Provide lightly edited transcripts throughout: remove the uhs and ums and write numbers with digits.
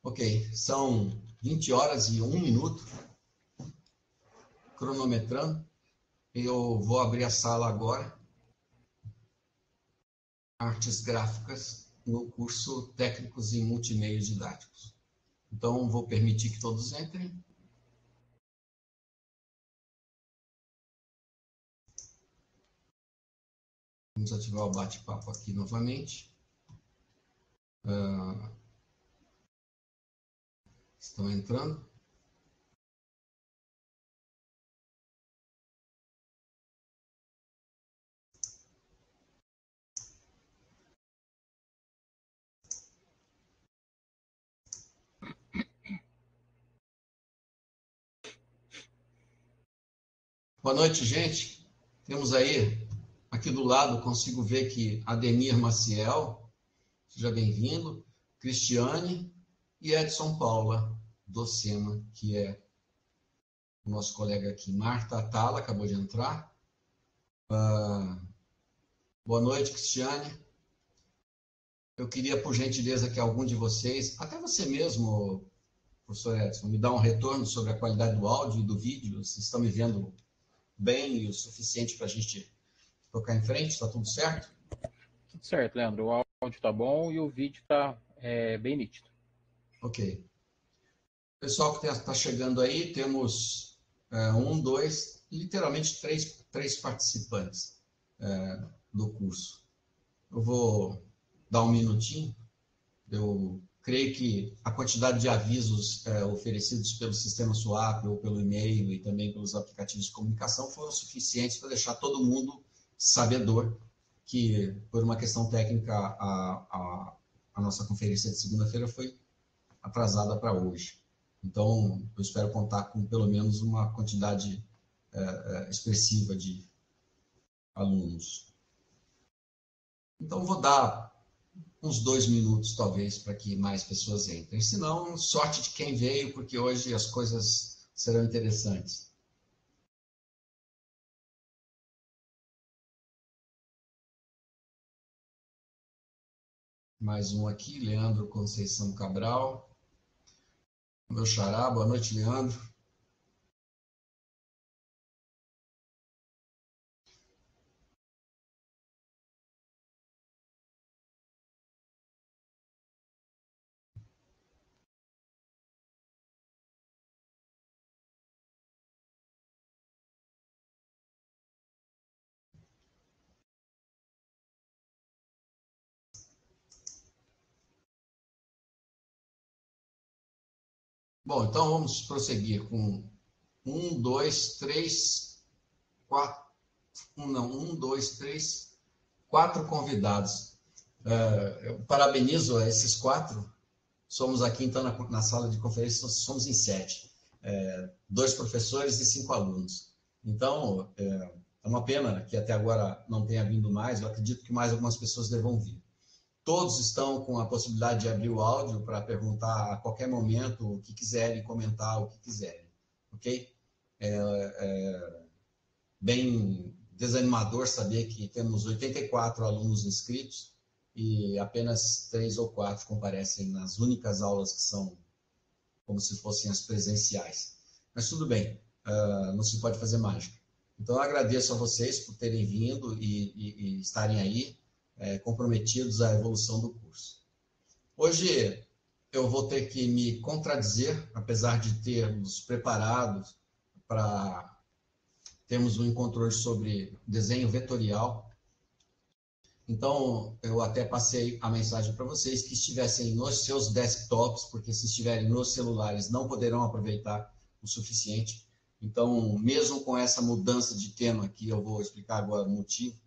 Ok, são 20 horas e 1 minuto, cronometrando. Eu vou abrir a sala agora, Artes Gráficas, no curso Técnicos em Multimeios Didáticos. Então, vou permitir que todos entrem. Vamos ativar o bate-papo aqui novamente. Estão entrando. Boa noite, gente. Temos aí, aqui do lado, consigo ver que Ademir Maciel, seja bem-vindo, Cristiane e Edson Paula Docena, que é o nosso colega aqui. Marta Atala acabou de entrar. Boa noite, Cristiane. Eu queria, por gentileza, que algum de vocês, até você mesmo, professor Edson, me dá um retorno sobre a qualidade do áudio e do vídeo. Vocês estão me vendo bem e o suficiente para a gente tocar em frente? Está tudo certo? Tudo certo, Leandro. O áudio está bom e o vídeo está bem nítido. Ok. Pessoal que está chegando aí, temos literalmente três participantes do curso. Eu vou dar um minutinho. Eu creio que a quantidade de avisos oferecidos pelo sistema SWAP ou pelo e-mail e também pelos aplicativos de comunicação foram suficientes para deixar todo mundo sabedor que, por uma questão técnica, a nossa conferência de segunda-feira foi atrasada para hoje. Então, eu espero contar com pelo menos uma quantidade expressiva de alunos. Então, vou dar uns 2 minutos, talvez, para que mais pessoas entrem. Se não, sorte de quem veio, porque hoje as coisas serão interessantes. Mais um aqui, Leandro Conceição Cabral. Meu xará, boa noite, Leandro. Bom, então vamos prosseguir com 1, 2, 3, 4. Não, 1, 2, 3, 4 convidados. Eu parabenizo a esses 4. Somos aqui, então, na sala de conferência, somos em 7. 2 professores e 5 alunos. Então, é uma pena que até agora não tenha vindo mais. Eu acredito que mais algumas pessoas devam vir. Todos estão com a possibilidade de abrir o áudio para perguntar a qualquer momento o que quiserem, comentar o que quiserem. Ok? Bem desanimador saber que temos 84 alunos inscritos e apenas 3 ou 4 comparecem nas únicas aulas que são como se fossem as presenciais. Mas tudo bem, não se pode fazer mágica. Então, eu agradeço a vocês por terem vindo e estarem aí comprometidos à evolução do curso. Hoje, eu vou ter que me contradizer, apesar de termos preparado para termos um encontro sobre desenho vetorial. Então, eu até passei a mensagem para vocês que estivessem nos seus desktops, porque se estiverem nos celulares não poderão aproveitar o suficiente. Então, mesmo com essa mudança de tema, que eu vou explicar agora o motivo,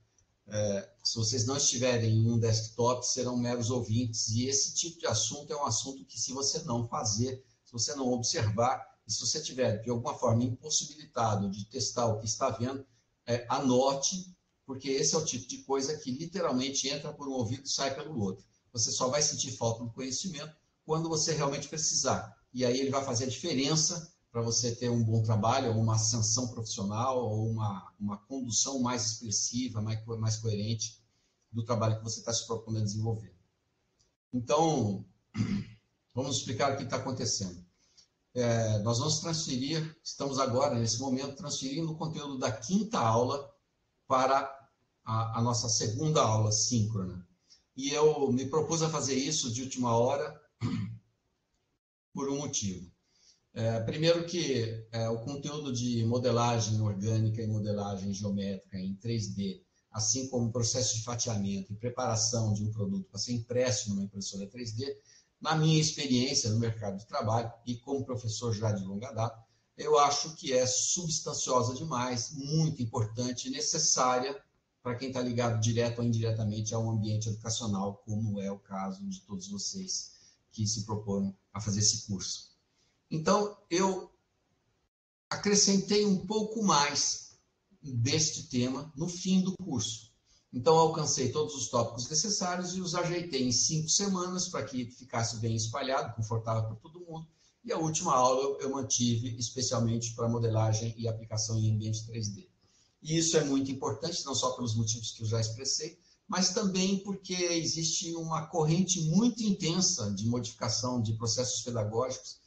se vocês não estiverem em um desktop, serão meros ouvintes, e esse tipo de assunto é um assunto que, se você não fazer, se você não observar, e se você tiver, de alguma forma, impossibilitado de testar o que está vendo, anote, porque esse é o tipo de coisa que literalmente entra por um ouvido e sai pelo outro. Você só vai sentir falta do conhecimento quando você realmente precisar. E aí ele vai fazer a diferença para você ter um bom trabalho, ou uma ascensão profissional, ou uma condução mais expressiva, mais coerente do trabalho que você está se propondo a desenvolver. Então, Vamos explicar o que está acontecendo. Nós vamos transferir, estamos agora, nesse momento, transferindo o conteúdo da 5ª aula para a nossa 2ª aula síncrona. E eu me propus a fazer isso de última hora por um motivo. Primeiro que o conteúdo de modelagem orgânica e modelagem geométrica em 3D, assim como o processo de fatiamento e preparação de um produto para ser impresso numa impressora 3D, na minha experiência no mercado de trabalho e como professor já de longa data, eu acho que é substanciosa demais, muito importante e necessária para quem está ligado direto ou indiretamente a um ambiente educacional, como é o caso de todos vocês que se propõem a fazer esse curso. Então, eu acrescentei um pouco mais deste tema no fim do curso. Então, alcancei todos os tópicos necessários e os ajeitei em 5 semanas para que ficasse bem espalhado, confortável para todo mundo. E a última aula eu mantive especialmente para modelagem e aplicação em ambiente 3D. E isso é muito importante, não só pelos motivos que eu já expressei, mas também porque existe uma corrente muito intensa de modificação de processos pedagógicos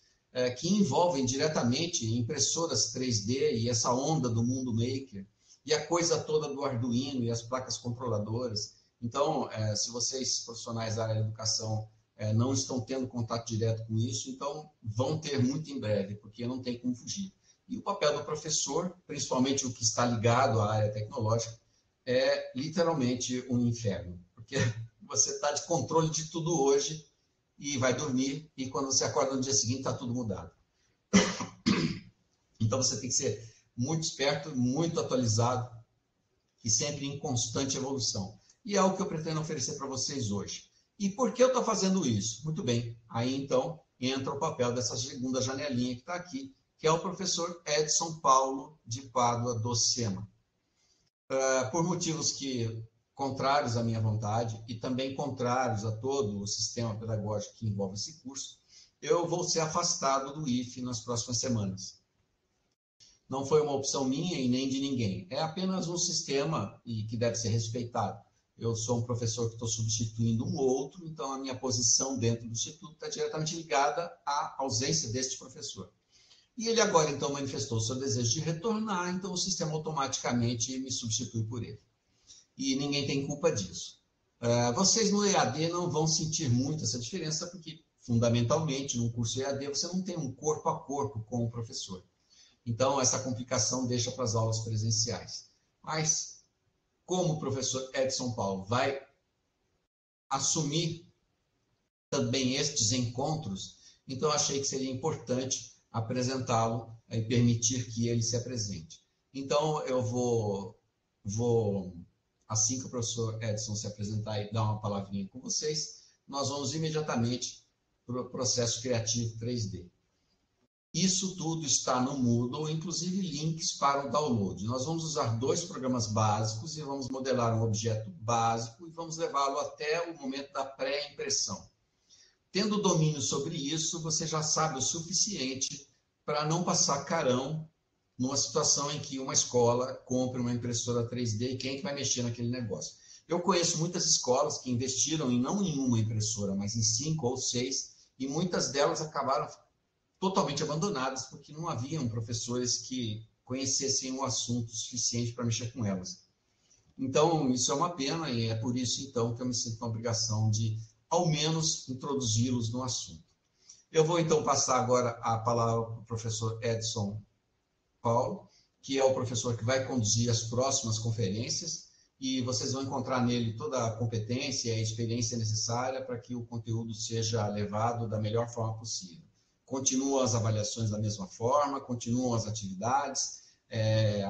que envolvem diretamente impressoras 3D e essa onda do mundo maker, e a coisa toda do Arduino e as placas controladoras. Então, se vocês, profissionais da área da educação, não estão tendo contato direto com isso, então vão ter muito em breve, porque não tem como fugir. E o papel do professor, principalmente o que está ligado à área tecnológica, é literalmente um inferno, porque você está de controle de tudo hoje e vai dormir, e quando você acorda no dia seguinte está tudo mudado. Então você tem que ser muito esperto, muito atualizado e sempre em constante evolução. E é o que eu pretendo oferecer para vocês hoje. E por que eu estou fazendo isso? Muito bem, aí então entra o papel dessa 2ª janelinha que está aqui, que é o professor Edson Paulo de Pádua do SEMA. Por motivos contrários à minha vontade e também contrários a todo o sistema pedagógico que envolve esse curso, eu vou ser afastado do IFE nas próximas semanas. Não foi uma opção minha e nem de ninguém. É apenas um sistema e que deve ser respeitado. Eu sou um professor que estou substituindo um outro, então a minha posição dentro do Instituto está diretamente ligada à ausência deste professor. E ele agora, então, manifestou o seu desejo de retornar, então o sistema automaticamente me substitui por ele. E ninguém tem culpa disso. Vocês no EAD não vão sentir muito essa diferença, porque, fundamentalmente, no curso EAD, você não tem um corpo a corpo com o professor. Então, essa complicação deixa para as aulas presenciais. Mas, como o professor Edson Paulo vai assumir também estes encontros, então achei que seria importante apresentá-lo e permitir que ele se apresente. Então, eu vou assim que o professor Edson se apresentar e dar uma palavrinha com vocês, nós vamos imediatamente para o processo criativo 3D. Isso tudo está no Moodle, inclusive links para o download. Nós vamos usar 2 programas básicos e vamos modelar um objeto básico e vamos levá-lo até o momento da pré-impressão. Tendo domínio sobre isso, você já sabe o suficiente para não passar carão numa situação em que uma escola compre uma impressora 3D e quem é que vai mexer naquele negócio. Eu conheço muitas escolas que investiram não em uma impressora, mas em 5 ou 6, e muitas delas acabaram totalmente abandonadas porque não haviam professores que conhecessem o assunto suficiente para mexer com elas. Então, isso é uma pena e é por isso, então, que eu me sinto na obrigação de, ao menos, introduzi-los no assunto. Eu vou, então, passar agora a palavra para o professor Edson Paulo, que é o professor que vai conduzir as próximas conferências, e vocês vão encontrar nele toda a competência e a experiência necessária para que o conteúdo seja levado da melhor forma possível. Continuam as avaliações da mesma forma, continuam as atividades,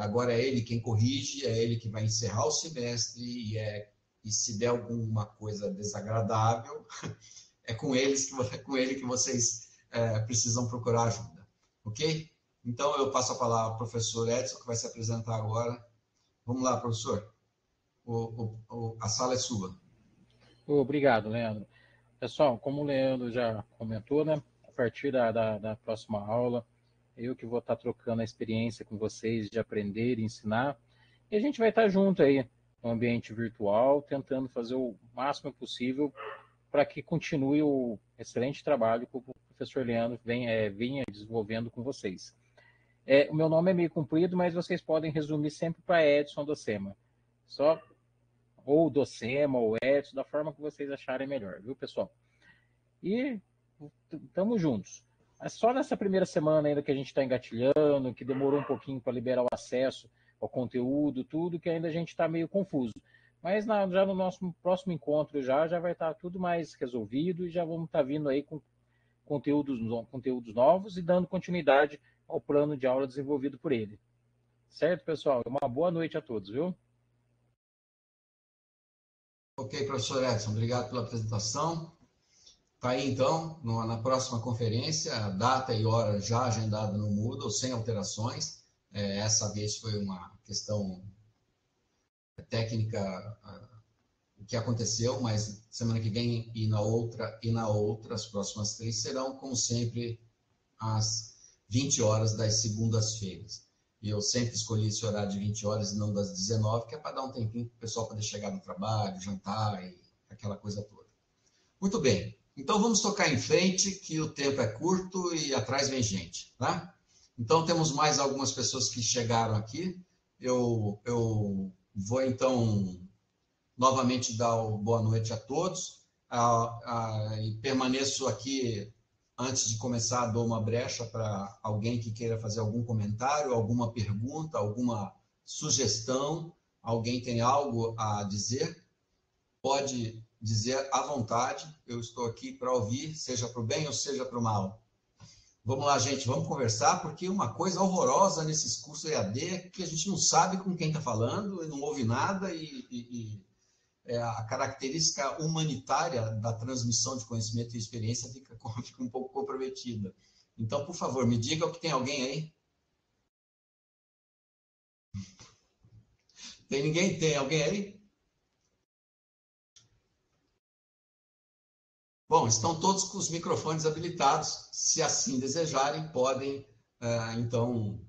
agora é ele quem corrige, é ele que vai encerrar o semestre e se der alguma coisa desagradável, é com ele que vocês precisam procurar ajuda, ok? Então, eu passo a palavra ao professor Edson, que vai se apresentar agora. Vamos lá, professor. A sala é sua. Obrigado, Leandro. Pessoal, como o Leandro já comentou, né, a partir da próxima aula, eu que vou estar trocando a experiência com vocês de aprender e ensinar, e a gente vai estar junto aí no ambiente virtual, tentando fazer o máximo possível para que continue o excelente trabalho que o professor Leandro vinha desenvolvendo com vocês. O meu nome é meio comprido, mas vocês podem resumir sempre para Edson Docema. Só ou Docema ou Edson, da forma que vocês acharem melhor, viu, pessoal? E estamos juntos. Só nessa primeira semana ainda que a gente está engatilhando, que demorou um pouquinho para liberar o acesso ao conteúdo, tudo, que ainda a gente está meio confuso. Mas já no nosso próximo encontro já vai estar tudo mais resolvido e já vamos estar vindo aí com conteúdos novos e dando continuidade ao plano de aula desenvolvido por ele. Certo, pessoal? Uma boa noite a todos, viu? Ok, professor Edson, obrigado pela apresentação. Está aí, então, na próxima conferência, a data e hora já agendada no Moodle, sem alterações. Essa vez foi uma questão técnica o que aconteceu, mas semana que vem e na outra, as próximas 3 serão, como sempre, às 20 horas das segundas-feiras. E eu sempre escolhi esse horário de 20 horas e não das 19, que é para dar um tempinho para o pessoal poder chegar no trabalho, jantar e aquela coisa toda. Muito bem. Então, vamos tocar em frente, que o tempo é curto e atrás vem gente, tá? Então, temos mais algumas pessoas que chegaram aqui. Eu vou, então, novamente dar boa noite a todos. E permaneço aqui, antes de começar, dou uma brecha para alguém que queira fazer algum comentário, alguma pergunta, alguma sugestão. Alguém tem algo a dizer? Pode dizer à vontade, eu estou aqui para ouvir, seja para o bem ou seja para o mal. Vamos lá, gente, vamos conversar, porque uma coisa horrorosa nesses cursos EAD é que a gente não sabe com quem está falando, não ouve nada a característica humanitária da transmissão de conhecimento e experiência fica um pouco comprometida. Então, por favor, me diga que tem alguém aí. Tem ninguém? Tem alguém aí? Bom, estão todos com os microfones habilitados. Se assim desejarem, podem, então,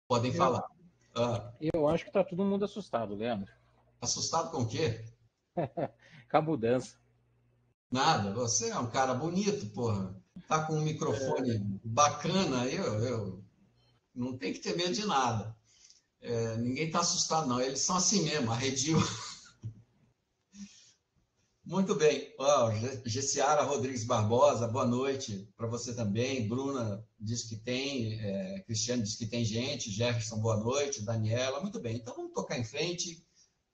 podem falar. Eu acho que está todo mundo assustado, Leandro. Assustado com o quê? Com a mudança. Nada, você é um cara bonito, porra. Tá com um microfone bacana, eu não tem que ter medo de nada. Ninguém está assustado, não. Eles são assim mesmo, arredio. Muito bem. Gessiara Rodrigues Barbosa, boa noite para você também. Bruna diz que tem, Cristiano diz que tem gente, Jefferson, boa noite, Daniela, muito bem. Então vamos tocar em frente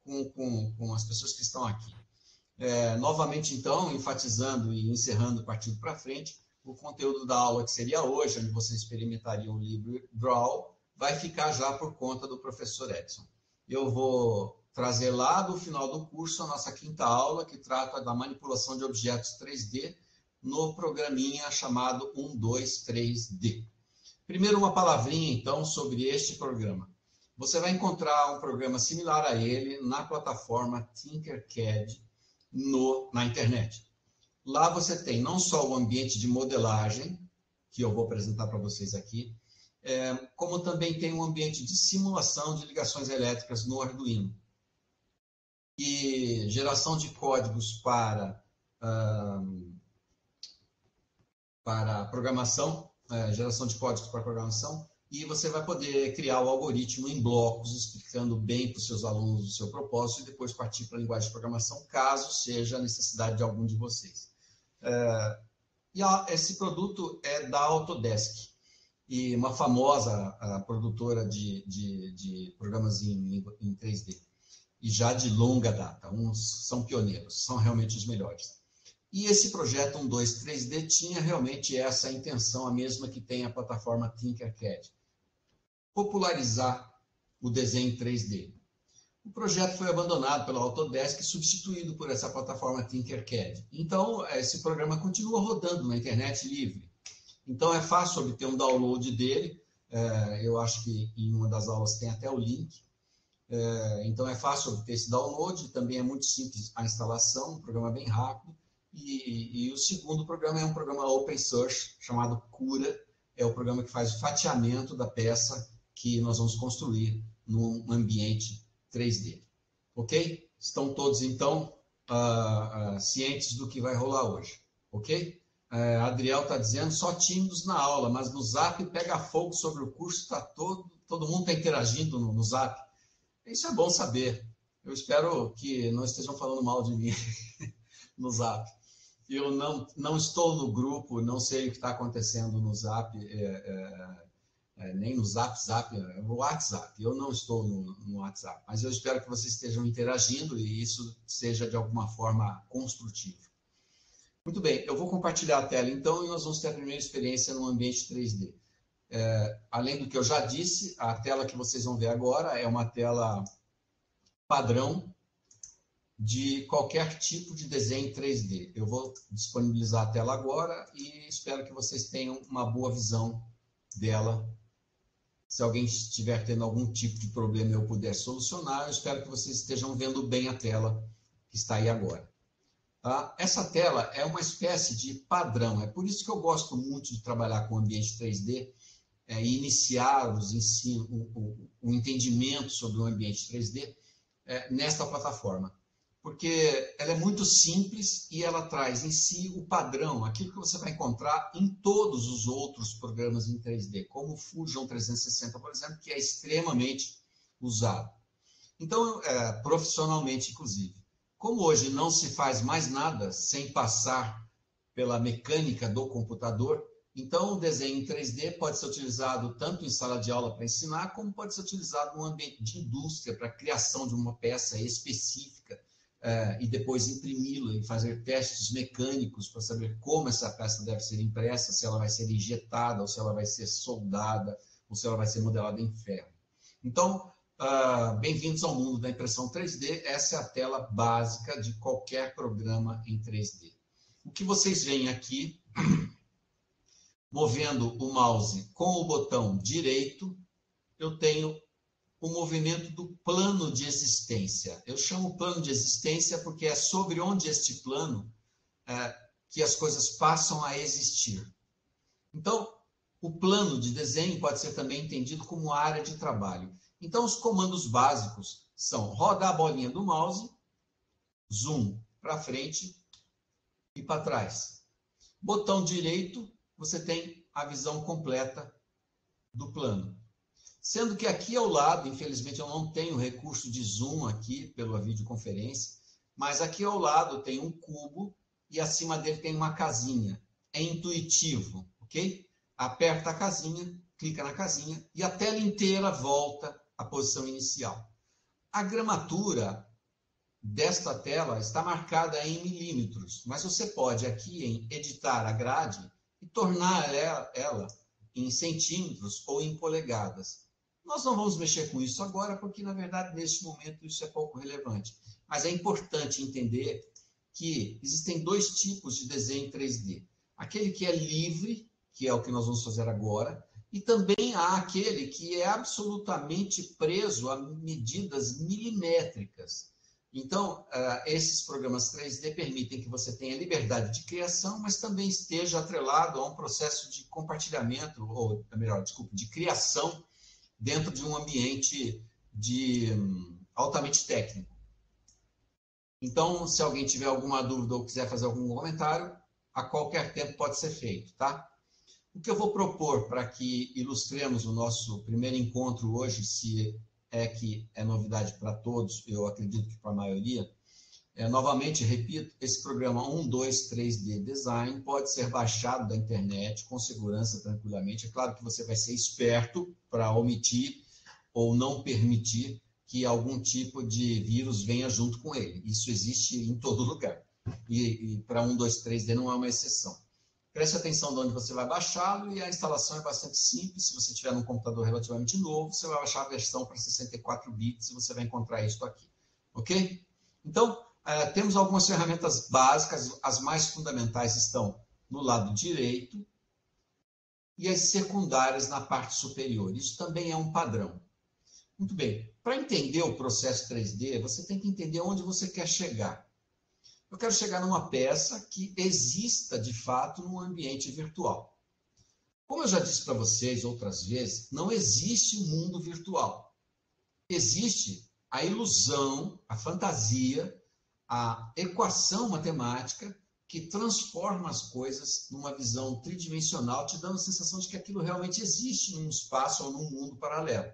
com as pessoas que estão aqui. Novamente, então, enfatizando e encerrando, partindo para frente, o conteúdo da aula que seria hoje, onde vocês experimentariam o livro Draw, vai ficar já por conta do professor Edson. Eu vou trazer lá do final do curso a nossa 5ª aula, que trata da manipulação de objetos 3D no programinha chamado 123D. Primeiro, uma palavrinha, então, sobre este programa. Você vai encontrar um programa similar a ele na plataforma Tinkercad na internet. Lá você tem não só o ambiente de modelagem, que eu vou apresentar para vocês aqui, como também tem um ambiente de simulação de ligações elétricas no Arduino. E geração de códigos para programação, geração de códigos para programação, e você vai poder criar o algoritmo em blocos, explicando bem para os seus alunos o seu propósito, e depois partir para a linguagem de programação, caso seja a necessidade de algum de vocês. Esse produto é da Autodesk, e uma famosa produtora de programas em 3D. E já de longa data, uns são pioneiros, são realmente os melhores. E esse projeto 123D tinha realmente essa intenção, a mesma que tem a plataforma Tinkercad, popularizar o desenho 3D. O projeto foi abandonado pela Autodesk e substituído por essa plataforma Tinkercad. Então, esse programa continua rodando na internet livre. Então, é fácil obter um download dele. Eu acho que em uma das aulas tem até o link. Então, é fácil obter esse download. Também é muito simples a instalação, um programa bem rápido. E o segundo programa é um programa open source chamado Cura. É o programa que faz o fatiamento da peça que nós vamos construir num ambiente 3D. Ok? Estão todos, então, cientes do que vai rolar hoje, ok? Adriel está dizendo, só tímidos na aula, mas no Zap pega fogo sobre o curso, tá todo mundo está interagindo no Zap. Isso é bom saber. Eu espero que não estejam falando mal de mim no Zap. Eu não estou no grupo, não sei o que está acontecendo no Zap, nem no Zap, no WhatsApp. Eu não estou no WhatsApp, mas eu espero que vocês estejam interagindo e isso seja de alguma forma construtivo. Muito bem, eu vou compartilhar a tela então e nós vamos ter a primeira experiência no ambiente 3D. Além do que eu já disse, a tela que vocês vão ver agora é uma tela padrão de qualquer tipo de desenho 3D. Eu vou disponibilizar a tela agora e espero que vocês tenham uma boa visão dela. Se alguém estiver tendo algum tipo de problema e eu puder solucionar, eu espero que vocês estejam vendo bem a tela que está aí agora. Tá? Essa tela é uma espécie de padrão. É por isso que eu gosto muito de trabalhar com ambiente 3D e iniciar o entendimento sobre o ambiente 3D nesta plataforma. Porque ela é muito simples e ela traz em si o padrão, aquilo que você vai encontrar em todos os outros programas em 3D, como o Fusion 360, por exemplo, que é extremamente usado. Então, profissionalmente, inclusive. Como hoje não se faz mais nada sem passar pela mecânica do computador, então o desenho em 3D pode ser utilizado tanto em sala de aula para ensinar, como pode ser utilizado no ambiente de indústria para a criação de uma peça específica, e depois imprimi-la e fazer testes mecânicos para saber como essa peça deve ser impressa, se ela vai ser injetada, ou se ela vai ser soldada, ou se ela vai ser modelada em ferro. Então, bem-vindos ao mundo da impressão 3D. Essa é a tela básica de qualquer programa em 3D. O que vocês veem aqui, movendo o mouse com o botão direito, eu tenho o movimento do plano de existência. Eu chamo plano de existência porque é sobre onde este plano que as coisas passam a existir. Então, o plano de desenho pode ser também entendido como área de trabalho. Então, os comandos básicos são rodar a bolinha do mouse, zoom para frente e para trás. Botão direito, você tem a visão completa do plano. Sendo que aqui ao lado, infelizmente eu não tenho recurso de zoom aqui pela videoconferência, mas aqui ao lado tem um cubo e acima dele tem uma casinha. É intuitivo, ok? Aperta a casinha, clica na casinha e a tela inteira volta à posição inicial. A gramatura desta tela está marcada em milímetros, mas você pode aqui em editar a grade e tornar ela em centímetros ou em polegadas. Nós não vamos mexer com isso agora, porque, na verdade, neste momento, isso é pouco relevante. Mas é importante entender que existem dois tipos de desenho 3D. Aquele que é livre, que é o que nós vamos fazer agora, e também há aquele que é absolutamente preso a medidas milimétricas. Então, esses programas 3D permitem que você tenha liberdade de criação, mas também esteja atrelado a um processo de compartilhamento, ou, melhor, desculpa, de criação, dentro de um ambiente altamente técnico. Então, se alguém tiver alguma dúvida ou quiser fazer algum comentário, a qualquer tempo pode ser feito, tá? O que eu vou propor para que ilustremos o nosso primeiro encontro hoje, se é que é novidade para todos, eu acredito que para a maioria, novamente, repito, esse programa 123D Design pode ser baixado da internet com segurança, tranquilamente. É claro que você vai ser esperto para omitir ou não permitir que algum tipo de vírus venha junto com ele. Isso existe em todo lugar. E para 123D não é uma exceção. Preste atenção de onde você vai baixá-lo e a instalação é bastante simples. Se você tiver num computador relativamente novo, você vai baixar a versão para 64 bits e você vai encontrar isso aqui. Ok? Então, temos algumas ferramentas básicas, as mais fundamentais estão no lado direito e as secundárias na parte superior. Isso também é um padrão. Muito bem, para entender o processo 3D, você tem que entender onde você quer chegar. Eu quero chegar numa peça que exista, de fato, num ambiente virtual. Como eu já disse para vocês outras vezes, não existe mundo virtual. Existe a ilusão, a fantasia a equação matemática que transforma as coisas numa visão tridimensional, te dando a sensação de que aquilo realmente existe num espaço ou num mundo paralelo.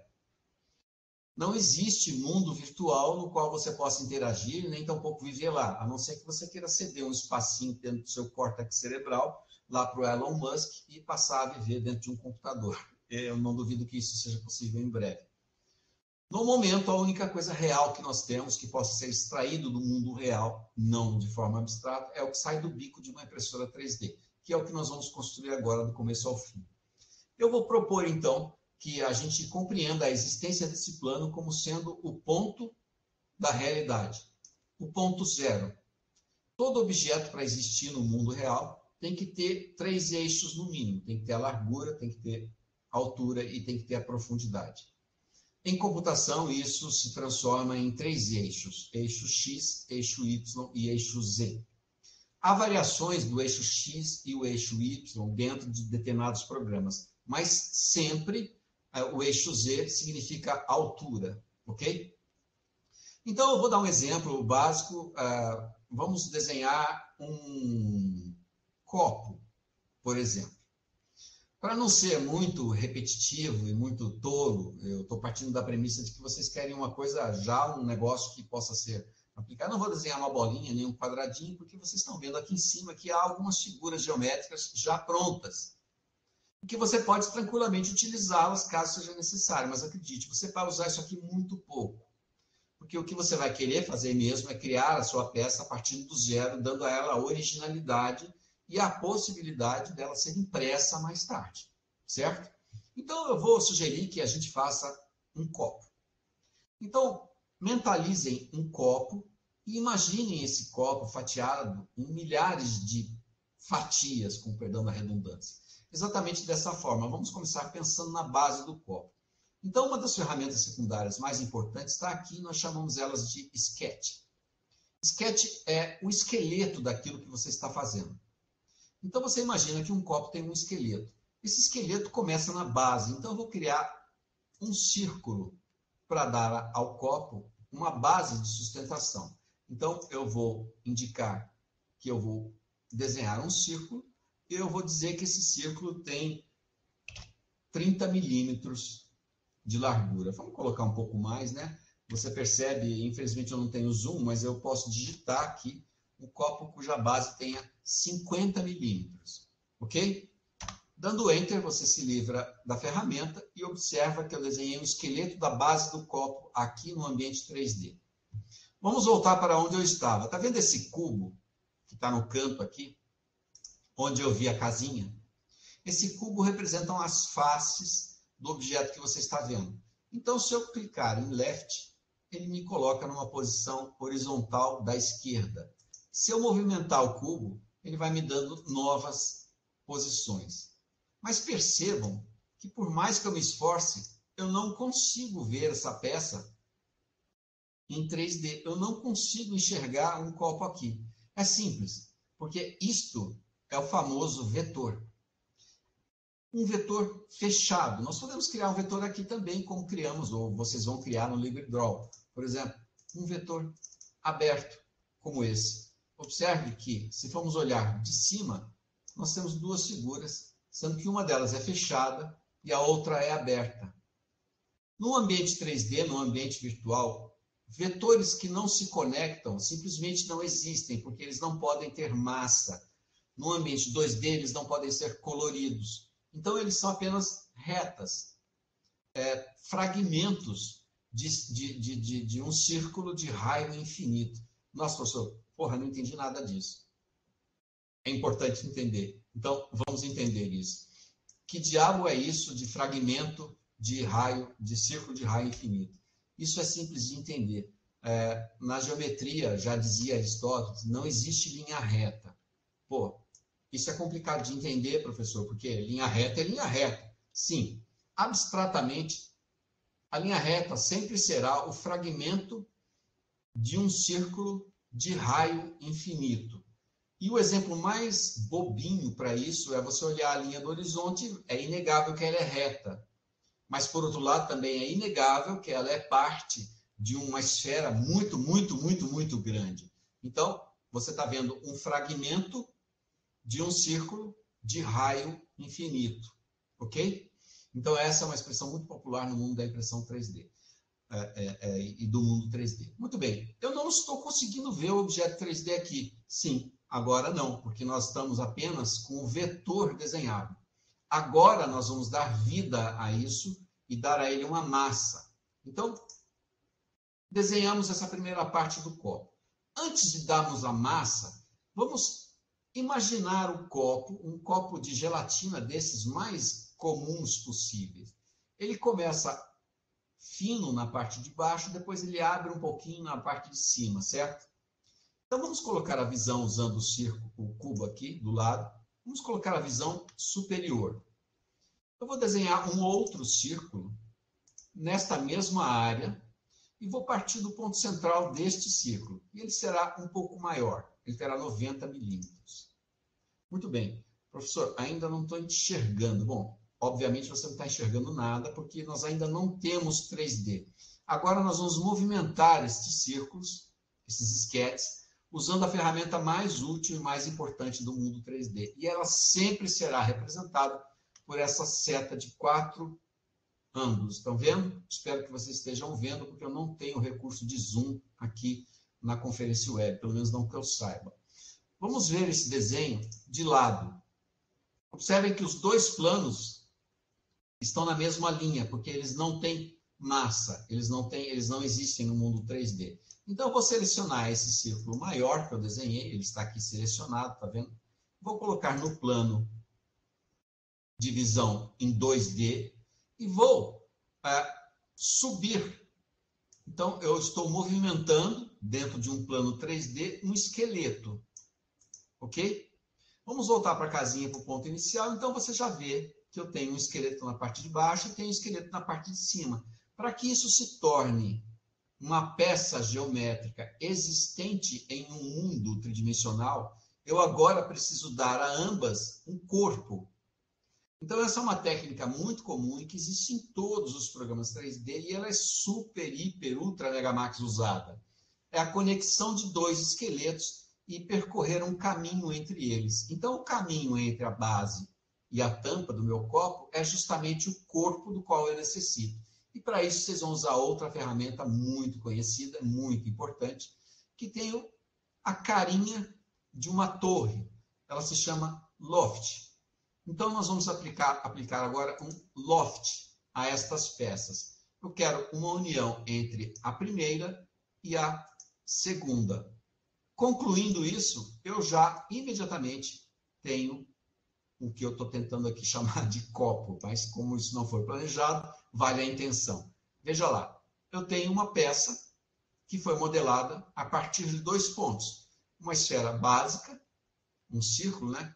Não existe mundo virtual no qual você possa interagir, nem tampouco viver lá, a não ser que você queira ceder um espacinho dentro do seu córtex cerebral lá para o Elon Musk e passar a viver dentro de um computador. Eu não duvido que isso seja possível em breve. No momento, a única coisa real que nós temos que possa ser extraído do mundo real, não de forma abstrata, é o que sai do bico de uma impressora 3D, que é o que nós vamos construir agora do começo ao fim. Eu vou propor, então, que a gente compreenda a existência desse plano como sendo o ponto da realidade, o ponto zero. Todo objeto, para existir no mundo real, tem que ter 3 eixos no mínimo. Tem que ter a largura, tem que ter a altura e tem que ter a profundidade. Em computação, isso se transforma em 3 eixos: eixo X, eixo Y e eixo Z. Há variações do eixo X e o eixo Y dentro de determinados programas, mas sempre o eixo Z significa altura, ok? Então, eu vou dar um exemplo básico. Vamos desenhar um copo, por exemplo. Para não ser muito repetitivo e muito tolo, eu estou partindo da premissa de que vocês querem uma coisa já, um negócio que possa ser aplicado. Não vou desenhar uma bolinha, nem um quadradinho, porque vocês estão vendo aqui em cima que há algumas figuras geométricas já prontas, que você pode tranquilamente utilizá-las caso seja necessário. Mas acredite, você vai usar isso aqui muito pouco. Porque o que você vai querer fazer mesmo é criar a sua peça a partir do zero, dando a ela a originalidade e a possibilidade dela ser impressa mais tarde, certo? Então, eu vou sugerir que a gente faça um copo. Então, mentalizem um copo e imaginem esse copo fatiado em milhares de fatias, com perdão da redundância. Exatamente dessa forma. Vamos começar pensando na base do copo. Então, uma das ferramentas secundárias mais importantes está aqui, nós chamamos elas de sketch. Sketch é o esqueleto daquilo que você está fazendo. Então, você imagina que um copo tem um esqueleto. Esse esqueleto começa na base. Então, eu vou criar um círculo para dar ao copo uma base de sustentação. Então, eu vou indicar que eu vou desenhar um círculo e eu vou dizer que esse círculo tem 30 milímetros de largura. Vamos colocar um pouco mais, né? Você percebe, infelizmente eu não tenho zoom, mas eu posso digitar aqui um copo cuja base tenha 50 milímetros, ok? Dando Enter, você se livra da ferramenta e observa que eu desenhei um esqueleto da base do copo aqui no ambiente 3D. Vamos voltar para onde eu estava. Está vendo esse cubo que está no canto aqui, onde eu vi a casinha? Esse cubo representa as faces do objeto que você está vendo. Então, se eu clicar em Left, ele me coloca numa posição horizontal da esquerda. Se eu movimentar o cubo, ele vai me dando novas posições. Mas percebam que, por mais que eu me esforce, eu não consigo ver essa peça em 3D. Eu não consigo enxergar um copo aqui. É simples, porque isto é o famoso vetor. Um vetor fechado. Nós podemos criar um vetor aqui também, como criamos, ou vocês vão criar no LibreDraw. Por exemplo, um vetor aberto, como esse. Observe que, se formos olhar de cima, nós temos duas figuras, sendo que uma delas é fechada e a outra é aberta. No ambiente 3D, no ambiente virtual, vetores que não se conectam simplesmente não existem, porque eles não podem ter massa. No ambiente 2D, eles não podem ser coloridos. Então, eles são apenas retas, fragmentos de um círculo de raio infinito. Nossa, professor, não entendi nada disso. É importante entender. Então, vamos entender isso. Que diabo é isso de fragmento de raio, de círculo de raio infinito? Isso é simples de entender. Na geometria, já dizia Aristóteles, não existe linha reta. Isso é complicado de entender, professor, porque linha reta é linha reta. Sim, abstratamente, a linha reta sempre será o fragmento de um círculo de raio infinito. E o exemplo mais bobinho para isso é você olhar a linha do horizonte, é inegável que ela é reta. Mas, por outro lado, também é inegável que ela é parte de uma esfera muito, muito, muito, muito grande. Então, você está vendo um fragmento de um círculo de raio infinito, ok? Então, essa é uma expressão muito popular no mundo da impressão 3D e do mundo 3D. Muito bem, eu não estou conseguindo ver o objeto 3D aqui. Sim, agora não, porque nós estamos apenas com o vetor desenhado. Agora nós vamos dar vida a isso e dar a ele uma massa. Então, desenhamos essa primeira parte do copo. Antes de darmos a massa, vamos imaginar o copo, um copo de gelatina desses mais comuns possíveis. Ele começa fino na parte de baixo, depois ele abre um pouquinho na parte de cima, certo? Então vamos colocar a visão usando o cubo aqui do lado. Vamos colocar a visão superior. Eu vou desenhar um outro círculo nesta mesma área e vou partir do ponto central deste círculo. E ele será um pouco maior, ele terá 90 milímetros. Muito bem. Professor, ainda não estou enxergando. Bom, obviamente você não está enxergando nada, porque nós ainda não temos 3D. Agora nós vamos movimentar estes círculos, esses esquetes, usando a ferramenta mais útil e mais importante do mundo 3D. E ela sempre será representada por essa seta de 4 ângulos. Estão vendo? Espero que vocês estejam vendo, porque eu não tenho recurso de zoom aqui na conferência web, pelo menos não que eu saiba. Vamos ver esse desenho de lado. Observem que os dois planos estão na mesma linha, porque eles não têm massa, eles não existem no mundo 3D. Então, eu vou selecionar esse círculo maior que eu desenhei, ele está aqui selecionado, está vendo? Vou colocar no plano de visão em 2D e vou subir. Então, eu estou movimentando, dentro de um plano 3D, um esqueleto. Ok? Vamos voltar para a casinha, para o ponto inicial. Então, você já vê que eu tenho um esqueleto na parte de baixo e tenho um esqueleto na parte de cima. Para que isso se torne uma peça geométrica existente em um mundo tridimensional, eu agora preciso dar a ambas um corpo. Então, essa é uma técnica muito comum e que existe em todos os programas 3D e ela é super, hiper, ultra, mega max usada. É a conexão de dois esqueletos e percorrer um caminho entre eles. Então, o caminho entre a base e a tampa do meu copo é justamente o corpo do qual eu necessito. E para isso, vocês vão usar outra ferramenta muito conhecida, muito importante, que tem a carinha de uma torre. Ela se chama loft. Então, nós vamos aplicar agora um loft a estas peças. Eu quero uma união entre a primeira e a segunda. Concluindo isso, eu já imediatamente tenho o que eu estou tentando aqui chamar de copo, mas como isso não foi planejado, vale a intenção. Veja lá, eu tenho uma peça que foi modelada a partir de 2 pontos. Uma esfera básica, um círculo, né,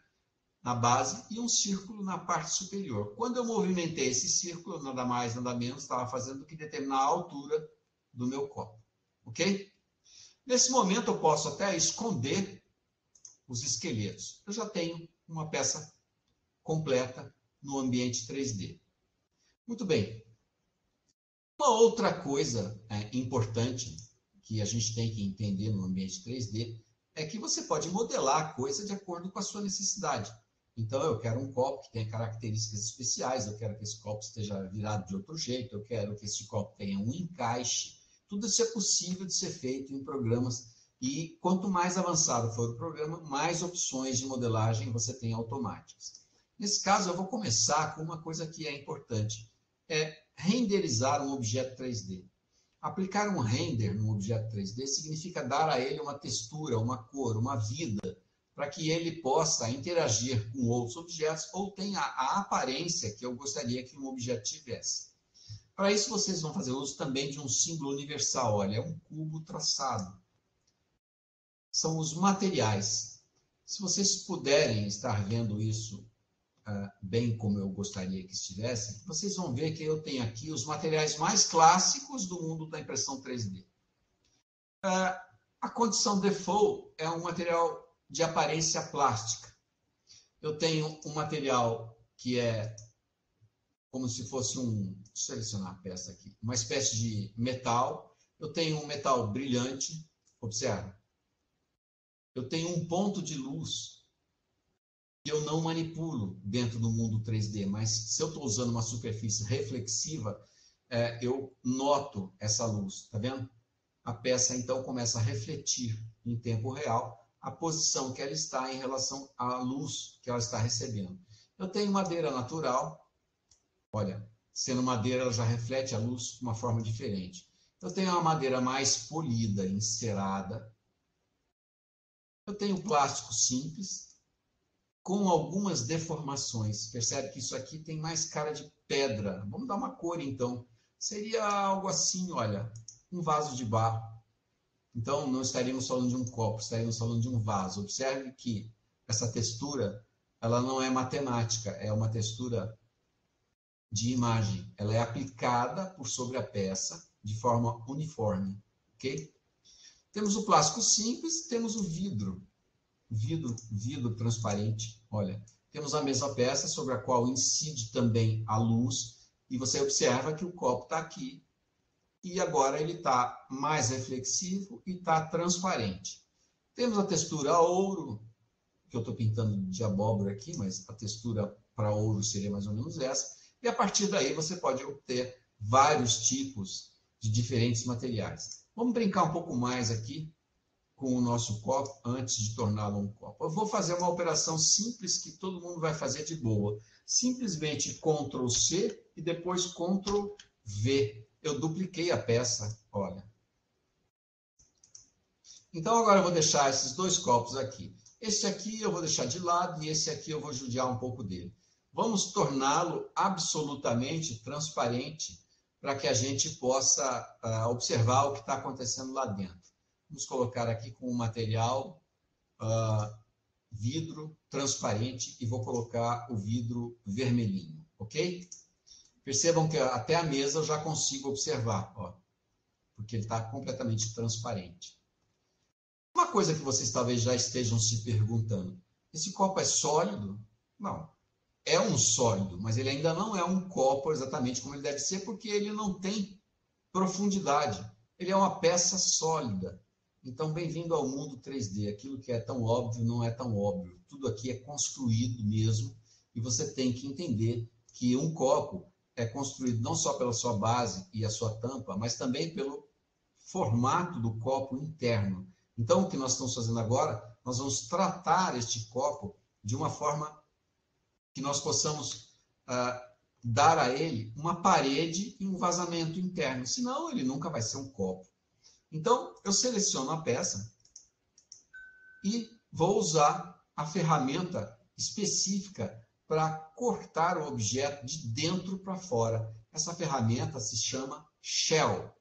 na base, e um círculo na parte superior. Quando eu movimentei esse círculo, nada mais, nada menos, estava fazendo do que determinar a altura do meu copo. Ok? Nesse momento, eu posso até esconder os esqueletos. Eu já tenho uma peça completa no ambiente 3D. Muito bem. Uma outra coisa importante que a gente tem que entender no ambiente 3D é que você pode modelar a coisa de acordo com a sua necessidade. Então, eu quero um copo que tenha características especiais, eu quero que esse copo esteja virado de outro jeito, eu quero que esse copo tenha um encaixe. Tudo isso é possível de ser feito em programas e quanto mais avançado for o programa, mais opções de modelagem você tem automáticas. Nesse caso, eu vou começar com uma coisa que é importante, é renderizar um objeto 3D. Aplicar um render num objeto 3D significa dar a ele uma textura, uma cor, uma vida, para que ele possa interagir com outros objetos ou tenha a aparência que eu gostaria que um objeto tivesse. Para isso, vocês vão fazer uso também de um símbolo universal. Olha, é um cubo traçado. São os materiais. Se vocês puderem estar vendo isso bem como eu gostaria que estivessem, vocês vão ver que eu tenho aqui os materiais mais clássicos do mundo da impressão 3D. A condição default é um material de aparência plástica. Eu tenho um material que é como se fosse vou selecionar a peça aqui, uma espécie de metal. Eu tenho um metal brilhante, observa. eu tenho um ponto de luz que eu não manipulo dentro do mundo 3D, mas se eu estou usando uma superfície reflexiva, eu noto essa luz, tá vendo? A peça, então, começa a refletir em tempo real a posição que ela está em relação à luz que ela está recebendo. Eu tenho madeira natural, olha, sendo madeira, ela já reflete a luz de uma forma diferente. Eu tenho uma madeira mais polida, encerada. Eu tenho plástico simples, com algumas deformações. Percebe que isso aqui tem mais cara de pedra. Vamos dar uma cor, então. Seria algo assim, olha, um vaso de barro. Então, não estaríamos falando de um copo, estaríamos falando de um vaso. Observe que essa textura, ela não é matemática, é uma textura de imagem. Ela é aplicada por sobre a peça de forma uniforme, ok? Temos o plástico simples, temos o vidro. Vidro transparente, olha. Temos a mesma peça sobre a qual incide também a luz, e você observa que o copo está aqui, e agora ele está mais reflexivo e está transparente. Temos a textura ouro, que eu estou pintando de abóbora aqui, mas a textura para ouro seria mais ou menos essa, e a partir daí você pode obter vários tipos de diferentes materiais. Vamos brincar um pouco mais aqui com o nosso copo antes de torná-lo um copo. Eu vou fazer uma operação simples que todo mundo vai fazer de boa. Simplesmente Ctrl C e depois Ctrl V. Eu dupliquei a peça, olha. Então agora eu vou deixar esses dois copos aqui. Esse aqui eu vou deixar de lado e esse aqui eu vou judiar um pouco dele. Vamos torná-lo absolutamente transparente para que a gente possa observar o que está acontecendo lá dentro. Vamos colocar aqui com o material vidro transparente e vou colocar o vidro vermelhinho, ok? Percebam que até a mesa eu já consigo observar, ó, porque ele está completamente transparente. Uma coisa que vocês talvez já estejam se perguntando, esse copo é sólido? Não, é um sólido, mas ele ainda não é um copo exatamente como ele deve ser, porque ele não tem profundidade. Ele é uma peça sólida. Então, bem-vindo ao mundo 3D. Aquilo que é tão óbvio não é tão óbvio. Tudo aqui é construído mesmo, e você tem que entender que um copo é construído não só pela sua base e a sua tampa, mas também pelo formato do copo interno. Então, o que nós estamos fazendo agora, nós vamos tratar este copo de uma forma que nós possamos dar a ele uma parede e um vazamento interno. Senão, ele nunca vai ser um copo. Então, eu seleciono a peça e vou usar a ferramenta específica para cortar o objeto de dentro para fora. Essa ferramenta se chama Shell.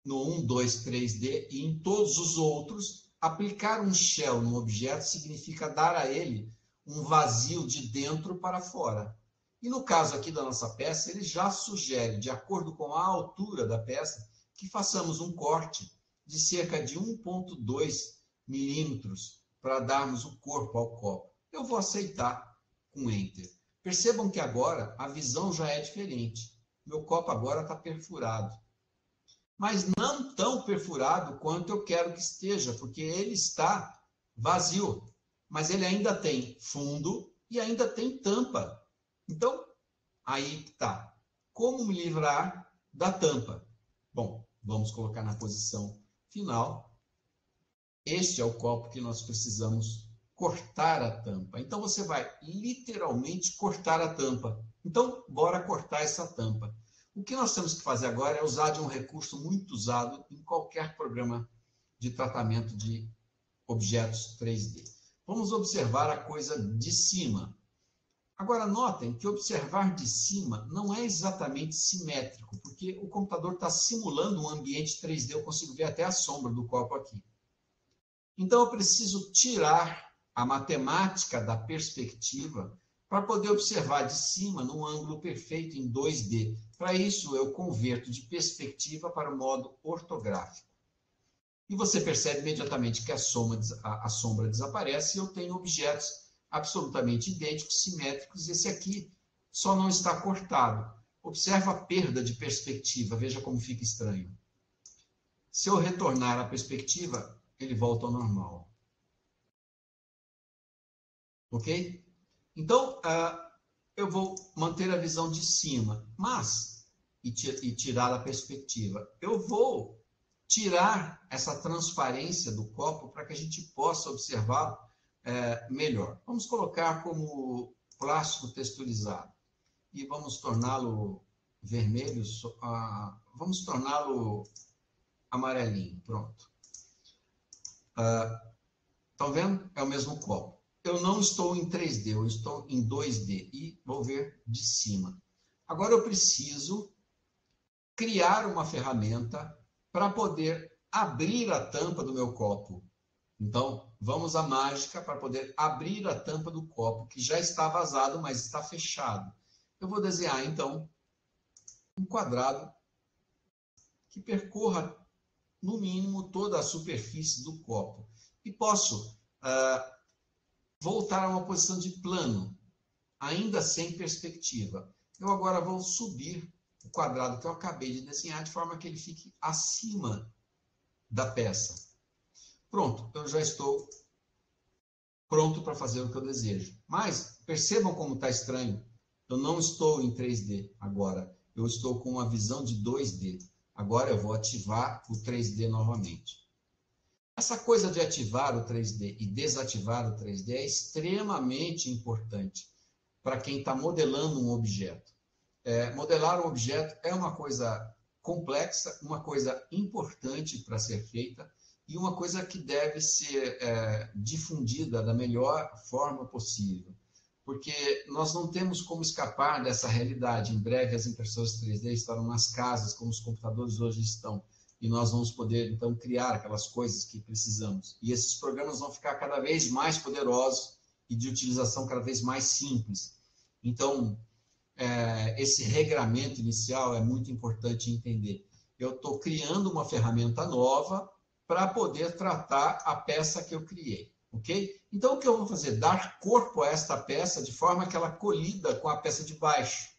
No 1, 2, 3D e em todos os outros, aplicar um Shell no objeto significa dar a ele um vazio de dentro para fora. E no caso aqui da nossa peça, ele já sugere, de acordo com a altura da peça, que façamos um corte de cerca de 1,2 milímetros para darmos o corpo ao copo. Eu vou aceitar com Enter. Percebam que agora a visão já é diferente. Meu copo agora está perfurado. Mas não tão perfurado quanto eu quero que esteja, porque ele está vazio. Mas ele ainda tem fundo e ainda tem tampa. Então, aí está. Como me livrar da tampa? Bom, vamos colocar na posição final. Este é o copo que nós precisamos cortar a tampa. Então, você vai literalmente cortar a tampa. Então, bora cortar essa tampa. O que nós temos que fazer agora é usar de um recurso muito usado em qualquer programa de tratamento de objetos 3D. Vamos observar a coisa de cima. Agora, notem que observar de cima não é exatamente simétrico, porque o computador está simulando um ambiente 3D, eu consigo ver até a sombra do copo aqui. Então, eu preciso tirar a matemática da perspectiva para poder observar de cima num âgulo perfeito em 2D. Para isso, eu converto de perspectiva para o modo ortográfico. E você percebe imediatamente que a sombra desaparece e eu tenho objetos absolutamente idênticos, simétricos. Esse aqui só não está cortado. Observa a perda de perspectiva, veja como fica estranho. Se eu retornar a perspectiva, ele volta ao normal. Ok? Então, eu vou manter a visão de cima, mas, e tirar a perspectiva, eu vou tirar essa transparência do copo para que a gente possa observar melhor. Vamos colocar como plástico texturizado e vamos torná-lo vermelho, vamos torná-lo amarelinho, pronto. Estão vendo? É o mesmo copo. Eu não estou em 3D, eu estou em 2D e vou ver de cima. Agora eu preciso criar uma ferramenta para poder abrir a tampa do meu copo. Então, vamos à mágica para poder abrir a tampa do copo, que já está vazado, mas está fechado. Eu vou desenhar, então, um quadrado que percorra, no mínimo, toda a superfície do copo. E posso voltar a uma posição de plano, ainda sem perspectiva. Eu agora vou subir o quadrado que eu acabei de desenhar, de forma que ele fique acima da peça. Pronto, eu já estou pronto para fazer o que eu desejo. Mas, percebam como está estranho. Eu não estou em 3D agora. Eu estou com uma visão de 2D. Agora eu vou ativar o 3D novamente. Essa coisa de ativar o 3D e desativar o 3D é extremamente importante para quem está modelando um objeto. Modelar um objeto é uma coisa complexa, uma coisa importante para ser feita e uma coisa que deve ser difundida da melhor forma possível. Porque nós não temos como escapar dessa realidade. Em breve as impressoras 3D estarão nas casas, como os computadores hoje estão. E nós vamos poder, então, criar aquelas coisas que precisamos. E esses programas vão ficar cada vez mais poderosos e de utilização cada vez mais simples. Então, esse regramento inicial é muito importante entender. Eu estou criando uma ferramenta nova para poder tratar a peça que eu criei. Ok? Então, o que eu vou fazer? Dar corpo a esta peça de forma que ela colida com a peça de baixo.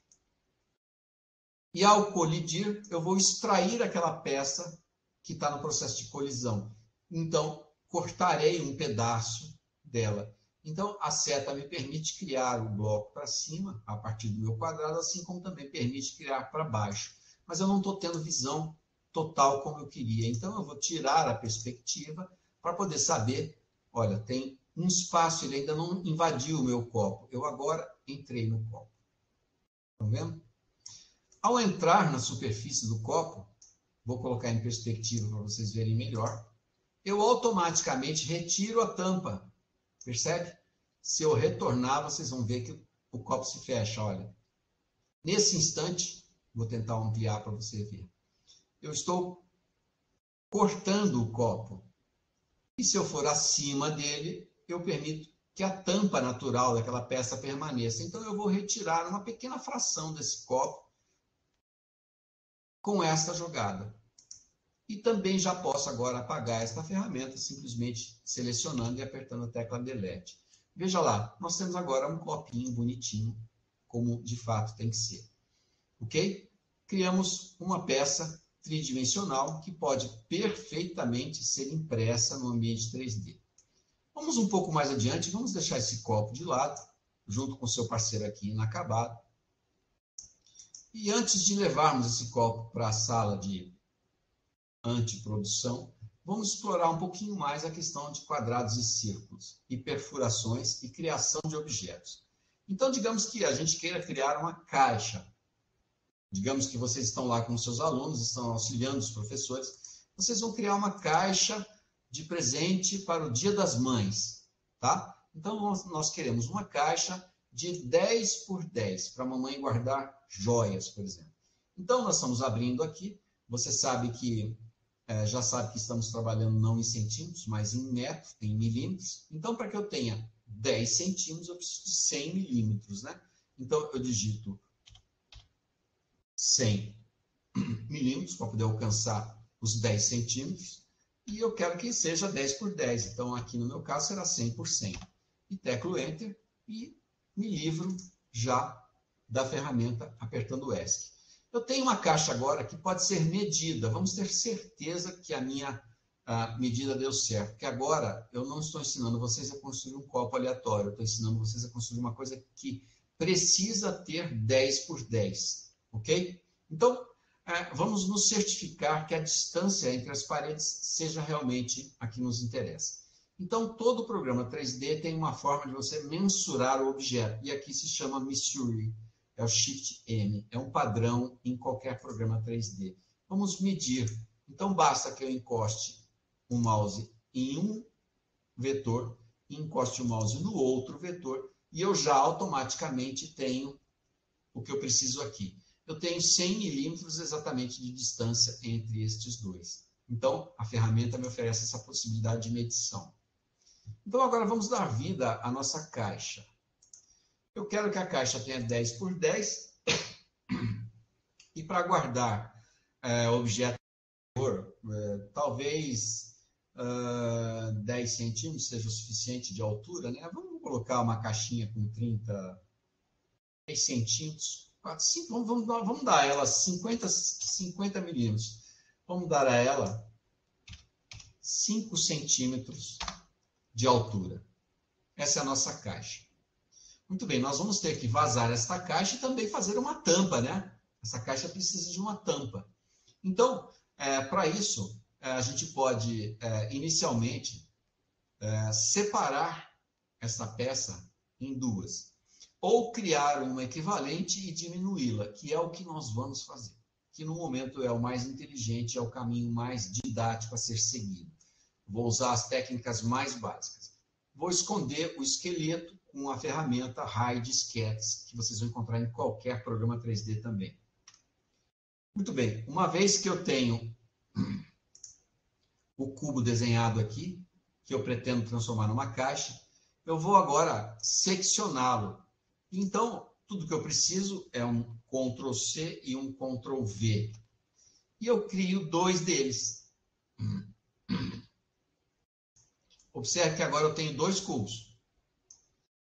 E ao colidir, eu vou extrair aquela peça que está no processo de colisão. Então, cortarei um pedaço dela. Então, a seta me permite criar o bloco para cima, a partir do meu quadrado, assim como também permite criar para baixo. Mas eu não estou tendo visão total como eu queria. Então, eu vou tirar a perspectiva para poder saber, olha, tem um espaço, ele ainda não invadiu o meu copo. Eu agora entrei no copo. Estão vendo? Ao entrar na superfície do copo, vou colocar em perspectiva para vocês verem melhor, eu automaticamente retiro a tampa. Percebe? Se eu retornar, vocês vão ver que o copo se fecha, olha. Nesse instante, vou tentar ampliar para você ver. Eu estou cortando o copo. E se eu for acima dele, eu permito que a tampa natural daquela peça permaneça. Então, eu vou retirar uma pequena fração desse copo com esta jogada. E também já posso agora apagar esta ferramenta simplesmente selecionando e apertando a tecla Delete. Veja lá, nós temos agora um copinho bonitinho, como de fato tem que ser. Ok? Criamos uma peça tridimensional que pode perfeitamente ser impressa no ambiente 3D. Vamos um pouco mais adiante, vamos deixar esse copo de lado, junto com o seu parceiro aqui inacabado. E antes de levarmos esse copo para a sala de antiprodução, vamos explorar um pouquinho mais a questão de quadrados e círculos, e perfurações e criação de objetos. Então, digamos que a gente queira criar uma caixa. Digamos que vocês estão lá com seus alunos, estão auxiliando os professores, vocês vão criar uma caixa de presente para o Dia das Mães, tá? Então, nós queremos uma caixa de 10 por 10, para a mamãe guardar joias, por exemplo. Então, nós estamos abrindo aqui, você sabe que, já sabe que estamos trabalhando não em centímetros, mas em metros, em milímetros. Então, para que eu tenha 10 centímetros, eu preciso de 100 milímetros, né? Então, eu digito 100 milímetros para poder alcançar os 10 centímetros. E eu quero que seja 10 por 10. Então, aqui no meu caso, será 100 por 100. E teclo Enter e me livro já da ferramenta apertando o ESC. Eu tenho uma caixa agora que pode ser medida. Vamos ter certeza que a minha a medida deu certo. Porque agora eu não estou ensinando vocês a construir um copo aleatório, eu estou ensinando vocês a construir uma coisa que precisa ter 10 por 10, ok? Então, vamos nos certificar que a distância entre as paredes seja realmente a que nos interessa. Então, todo programa 3D tem uma forma de você mensurar o objeto, e aqui se chama Measure, é o Shift M, é um padrão em qualquer programa 3D. Vamos medir. Então, basta que eu encoste o mouse em um vetor e encoste o mouse no outro vetor, e eu já automaticamente tenho o que eu preciso aqui. Eu tenho 100 milímetros exatamente de distância entre estes dois. Então, a ferramenta me oferece essa possibilidade de medição. Então, agora vamos dar vida à nossa caixa. Eu quero que a caixa tenha 10 por 10, e para guardar objeto, talvez 10 centímetros seja o suficiente de altura, né? Vamos colocar uma caixinha com 30 centímetros, vamos dar a ela 50 milímetros. Vamos dar a ela 5 centímetros de altura. Essa é a nossa caixa. Muito bem, nós vamos ter que vazar esta caixa e também fazer uma tampa, né? Essa caixa precisa de uma tampa. Então, para isso, a gente pode, inicialmente, separar essa peça em duas. Ou criar uma equivalente e diminuí-la, que é o que nós vamos fazer. Que no momento é o mais inteligente, é o caminho mais didático a ser seguido. Vou usar as técnicas mais básicas. Vou esconder o esqueleto com a ferramenta Hide Sketch, que vocês vão encontrar em qualquer programa 3D também. Muito bem, uma vez que eu tenho o cubo desenhado aqui, que eu pretendo transformar numa caixa, eu vou agora seccioná-lo. Então, tudo que eu preciso é um Ctrl+C e um Ctrl+V. E eu crio dois deles. Observe que agora eu tenho dois cubos.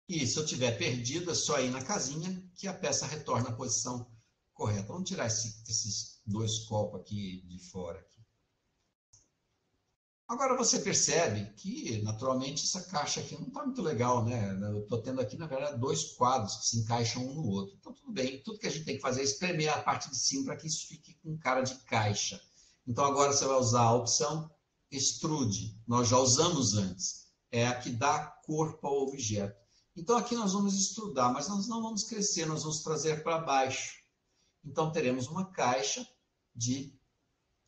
E se eu tiver perdido, é só ir na casinha que a peça retorna à posição correta. Vamos tirar esses dois copos aqui de fora. Agora você percebe que, naturalmente, essa caixa aqui não está muito legal, né? Eu estou tendo aqui, na verdade, dois quadros que se encaixam um no outro. Então, tudo bem. Tudo que a gente tem que fazer é espremer a parte de cima para que isso fique com cara de caixa. Então, agora você vai usar a opção Extrude. Nós já usamos antes. É a que dá corpo ao objeto. Então, aqui nós vamos extrudar, mas nós não vamos crescer, nós vamos trazer para baixo. Então, teremos uma caixa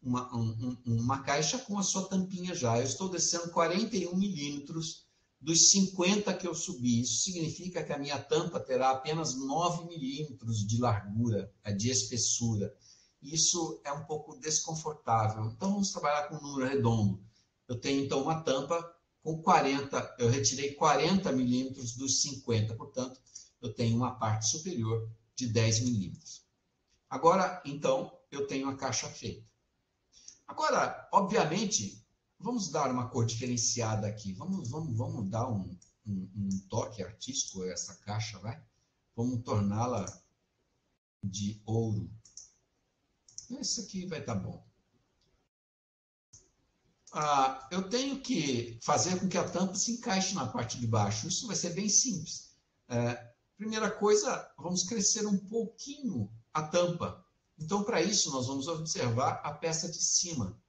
uma caixa com a sua tampinha já. Eu estou descendo 41 milímetros dos 50 que eu subi. Isso significa que a minha tampa terá apenas 9 milímetros de largura, de espessura. Isso é um pouco desconfortável. Então, vamos trabalhar com um número redondo. Eu tenho, então, uma tampa com 40. Eu retirei 40 milímetros dos 50. Portanto, eu tenho uma parte superior de 10 milímetros. Agora, então, eu tenho a caixa feita. Agora, obviamente, vamos dar uma cor diferenciada aqui. Vamos dar um toque artístico a essa caixa, vai? Vamos torná-la de ouro. Esse aqui vai estar bom. Eu tenho que fazer com que a tampa se encaixe na parte de baixo. Isso vai ser bem simples. Primeira coisa, vamos crescer um pouquinho a tampa. Então, para isso, nós vamos observar a peça de cima.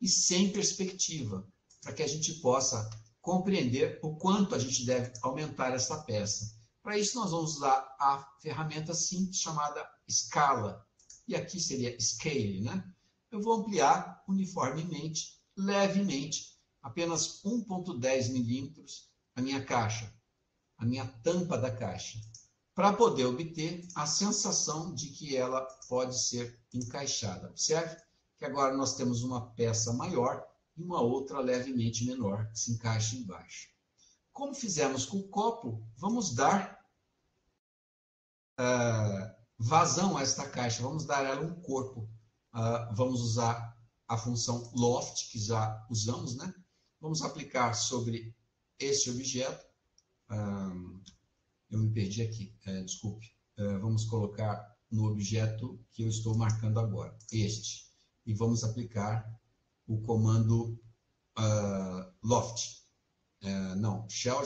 E sem perspectiva, para que a gente possa compreender o quanto a gente deve aumentar essa peça. Para isso, nós vamos usar a ferramenta simples chamada escala. E aqui seria scale, né? Eu vou ampliar uniformemente, levemente, apenas 1,10 milímetros a minha caixa, a minha tampa da caixa, para poder obter a sensação de que ela pode ser encaixada. Observe que agora nós temos uma peça maior e uma outra levemente menor que se encaixa embaixo. Como fizemos com o copo, vamos dar vazão a esta caixa, vamos dar a ela um corpo. Vamos usar a função Loft, que já usamos, né? Vamos aplicar sobre esse objeto. Eu me perdi aqui, desculpe. Vamos colocar no objeto que eu estou marcando agora, este. E vamos aplicar o comando loft. Não, shell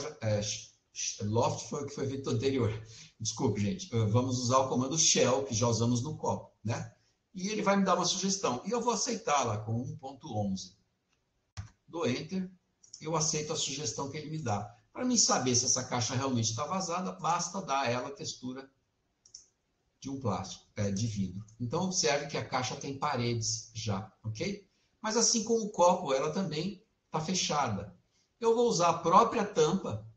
loft foi o que foi feito anterior. Desculpe, gente. Vamos usar o comando shell, que já usamos no copo, né? E ele vai me dar uma sugestão. E eu vou aceitá-la com 1.11. Dou Enter. Eu aceito a sugestão que ele me dá. Para mim saber se essa caixa realmente está vazada, basta dar a ela a textura de um plástico, de vidro. Então, observe que a caixa tem paredes já, ok? Mas assim como o copo, ela também está fechada. Eu vou usar a própria tampa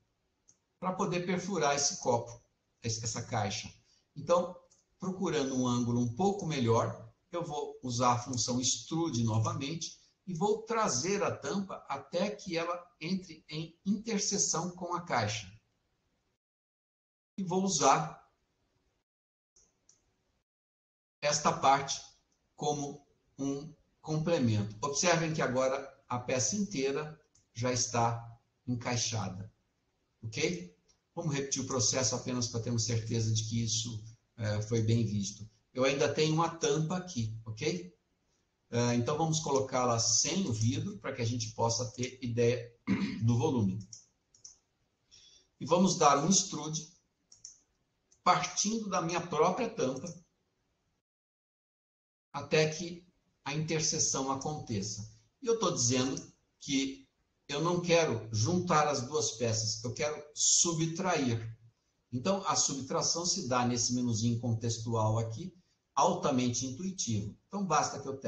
para poder perfurar esse copo, essa caixa. Então, procurando um ângulo um pouco melhor, eu vou usar a função extrude novamente e vou trazer a tampa até que ela entre em interseção com a caixa. E vou usar esta parte como um complemento. Observem que agora a peça inteira já está encaixada. Ok? Vamos repetir o processo apenas para termos certeza de que isso foi bem visto. Eu ainda tenho uma tampa aqui, ok? Então vamos colocá-la sem o vidro para que a gente possa ter ideia do volume. E vamos dar um extrude partindo da minha própria tampa até que a interseção aconteça. E eu estou dizendo que eu não quero juntar as duas peças, eu quero subtrair. Então, a subtração se dá nesse menuzinho contextual aqui, altamente intuitivo. Então, basta que eu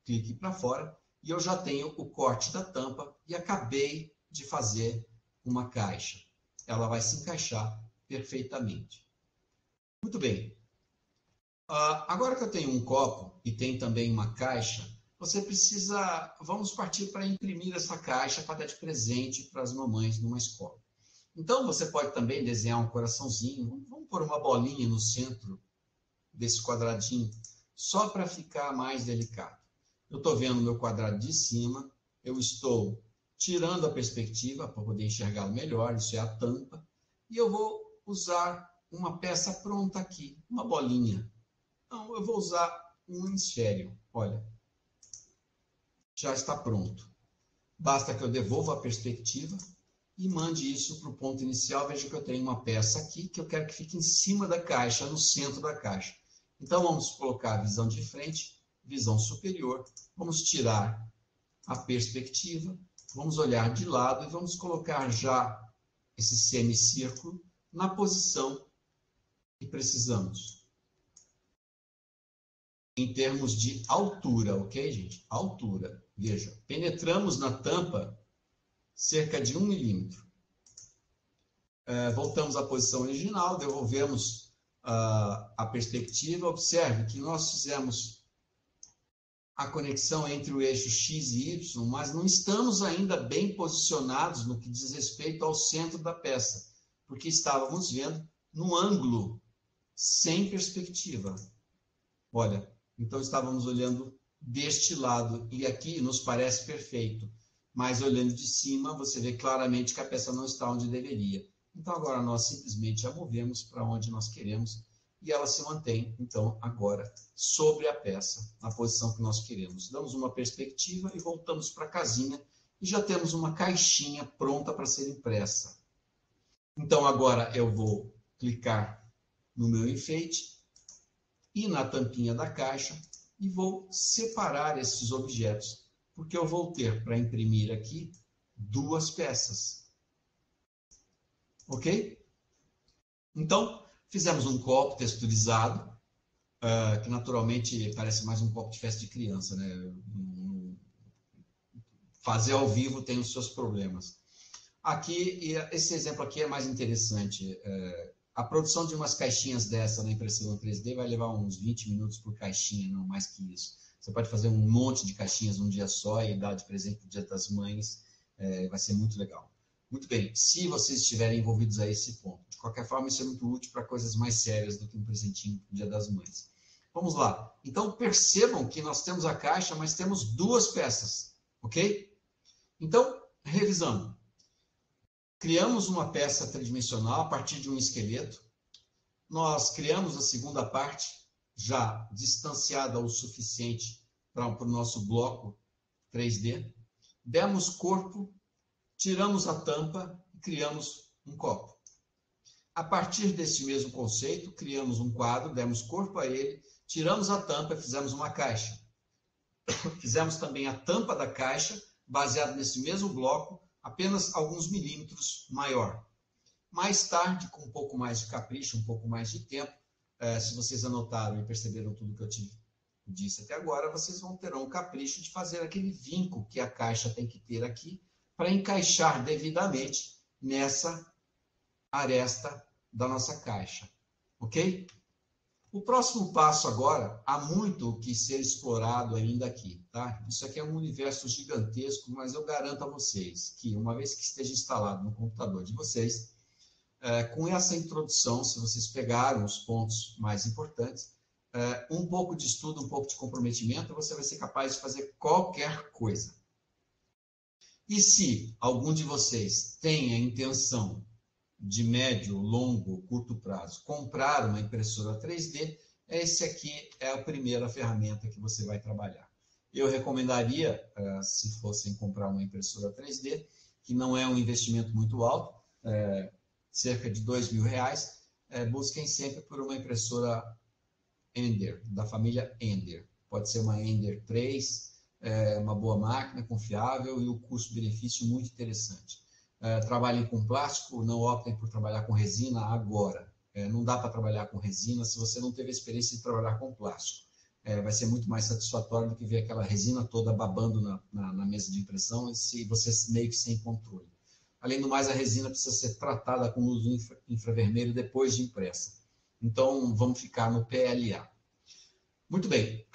clique para fora e eu já tenho o corte da tampa e acabei de fazer uma caixa. Ela vai se encaixar perfeitamente. Muito bem. Agora que eu tenho um copo e tem também uma caixa, você precisa, vamos partir para imprimir essa caixa para dar de presente para as mamães numa escola. Então, você pode também desenhar um coraçãozinho, vamos pôr uma bolinha no centro desse quadradinho, só para ficar mais delicado. Eu estou vendo o meu quadrado de cima, eu estou tirando a perspectiva para poder enxergá-lo melhor, isso é a tampa, e eu vou usar uma peça pronta aqui, uma bolinha. Então, eu vou usar um hemisfério, olha. Já está pronto. Basta que eu devolva a perspectiva e mande isso para o ponto inicial. Veja que eu tenho uma peça aqui que eu quero que fique em cima da caixa, no centro da caixa. Então, vamos colocar a visão de frente, visão superior. Vamos tirar a perspectiva, vamos olhar de lado e vamos colocar já esse semicírculo na posição que precisamos. Em termos de altura, ok, gente? Altura. Veja, penetramos na tampa cerca de 1 milímetro. Voltamos à posição original, devolvemos a perspectiva. Observe que nós fizemos a conexão entre o eixo X e Y, mas não estamos ainda bem posicionados no que diz respeito ao centro da peça, porque estávamos vendo num ângulo sem perspectiva. Olha, então estávamos olhando deste lado, e aqui nos parece perfeito, mas olhando de cima, você vê claramente que a peça não está onde deveria. Então agora nós simplesmente a movemos para onde nós queremos, e ela se mantém, então, agora, sobre a peça, na posição que nós queremos. Damos uma perspectiva e voltamos para a casinha, e já temos uma caixinha pronta para ser impressa. Então agora eu vou clicar no meu enfeite, e na tampinha da caixa, e vou separar esses objetos, porque eu vou ter para imprimir aqui 2 peças. Ok? Então, fizemos um copo texturizado, que naturalmente parece mais um copo de festa de criança, né? Fazer ao vivo tem os seus problemas. Aqui, esse exemplo aqui é mais interessante. A produção de umas caixinhas dessa na impressora 3D vai levar uns 20 minutos por caixinha, não mais que isso. Você pode fazer um monte de caixinhas num dia só e dar de presente para o Dia das Mães. Vai ser muito legal. Muito bem, se vocês estiverem envolvidos a esse ponto. De qualquer forma, isso é muito útil para coisas mais sérias do que um presentinho para o Dia das Mães. Vamos lá. Então, percebam que nós temos a caixa, mas temos 2 peças. Ok? Então, revisando. Criamos uma peça tridimensional a partir de um esqueleto. Nós criamos a segunda parte, já distanciada o suficiente para o nosso bloco 3D, demos corpo, tiramos a tampa e criamos um copo. A partir desse mesmo conceito, criamos um quadro, demos corpo a ele, tiramos a tampa e fizemos uma caixa. Fizemos também a tampa da caixa, baseado nesse mesmo bloco, apenas alguns milímetros maior. Mais tarde, com um pouco mais de capricho, um pouco mais de tempo, se vocês anotaram e perceberam tudo que eu disse até agora, vocês terão o capricho de fazer aquele vinco que a caixa tem que ter aqui para encaixar devidamente nessa aresta da nossa caixa, ok? O próximo passo agora, há muito que ser explorado ainda aqui, tá? Isso aqui é um universo gigantesco, mas eu garanto a vocês que, uma vez que esteja instalado no computador de vocês, com essa introdução, se vocês pegaram os pontos mais importantes, um pouco de estudo, um pouco de comprometimento, você vai ser capaz de fazer qualquer coisa. E se algum de vocês tem a intenção de médio, longo, curto prazo, comprar uma impressora 3D, esse aqui é a primeira ferramenta que você vai trabalhar. Eu recomendaria, se fossem comprar uma impressora 3D, que não é um investimento muito alto, cerca de R$2.000, busquem sempre por uma impressora Ender, da família Ender. Pode ser uma Ender 3, uma boa máquina, confiável e o custo-benefício muito interessante. Trabalhem com plástico, não optem por trabalhar com resina agora. Não dá para trabalhar com resina se você não teve a experiência de trabalhar com plástico. Vai ser muito mais satisfatório do que ver aquela resina toda babando na mesa de impressão e você meio que sem controle. Além do mais, a resina precisa ser tratada com luz infravermelho depois de impressa. Então, vamos ficar no PLA. Muito bem.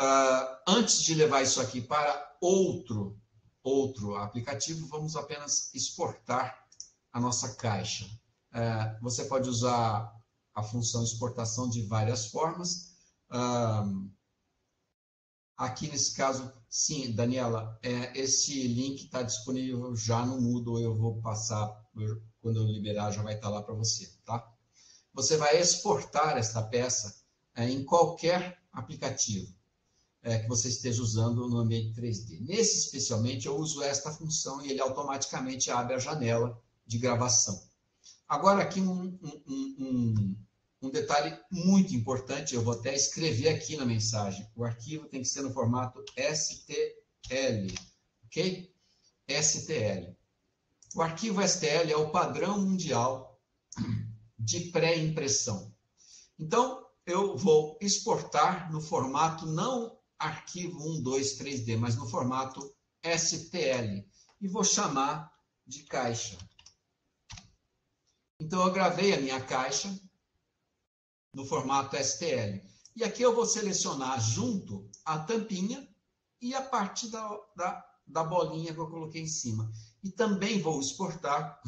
Antes de levar isso aqui para outro aplicativo, vamos apenas exportar a nossa caixa. Você pode usar a função exportação de várias formas. Aqui nesse caso, sim, Daniela, esse link está disponível já no Moodle, eu vou passar, quando eu liberar já vai estar lá para você, tá? Você vai exportar esta peça em qualquer aplicativo que você esteja usando no ambiente 3D. Nesse, especialmente, eu uso esta função e ele automaticamente abre a janela de gravação. Agora, aqui um detalhe muito importante, eu vou até escrever aqui na mensagem. O arquivo tem que ser no formato STL, ok? STL. O arquivo STL é o padrão mundial de pré-impressão. Então, eu vou exportar no formato não arquivo 123D, mas no formato STL. E vou chamar de caixa. Então, eu gravei a minha caixa no formato STL. E aqui eu vou selecionar junto a tampinha e a parte da bolinha que eu coloquei em cima. E também vou exportar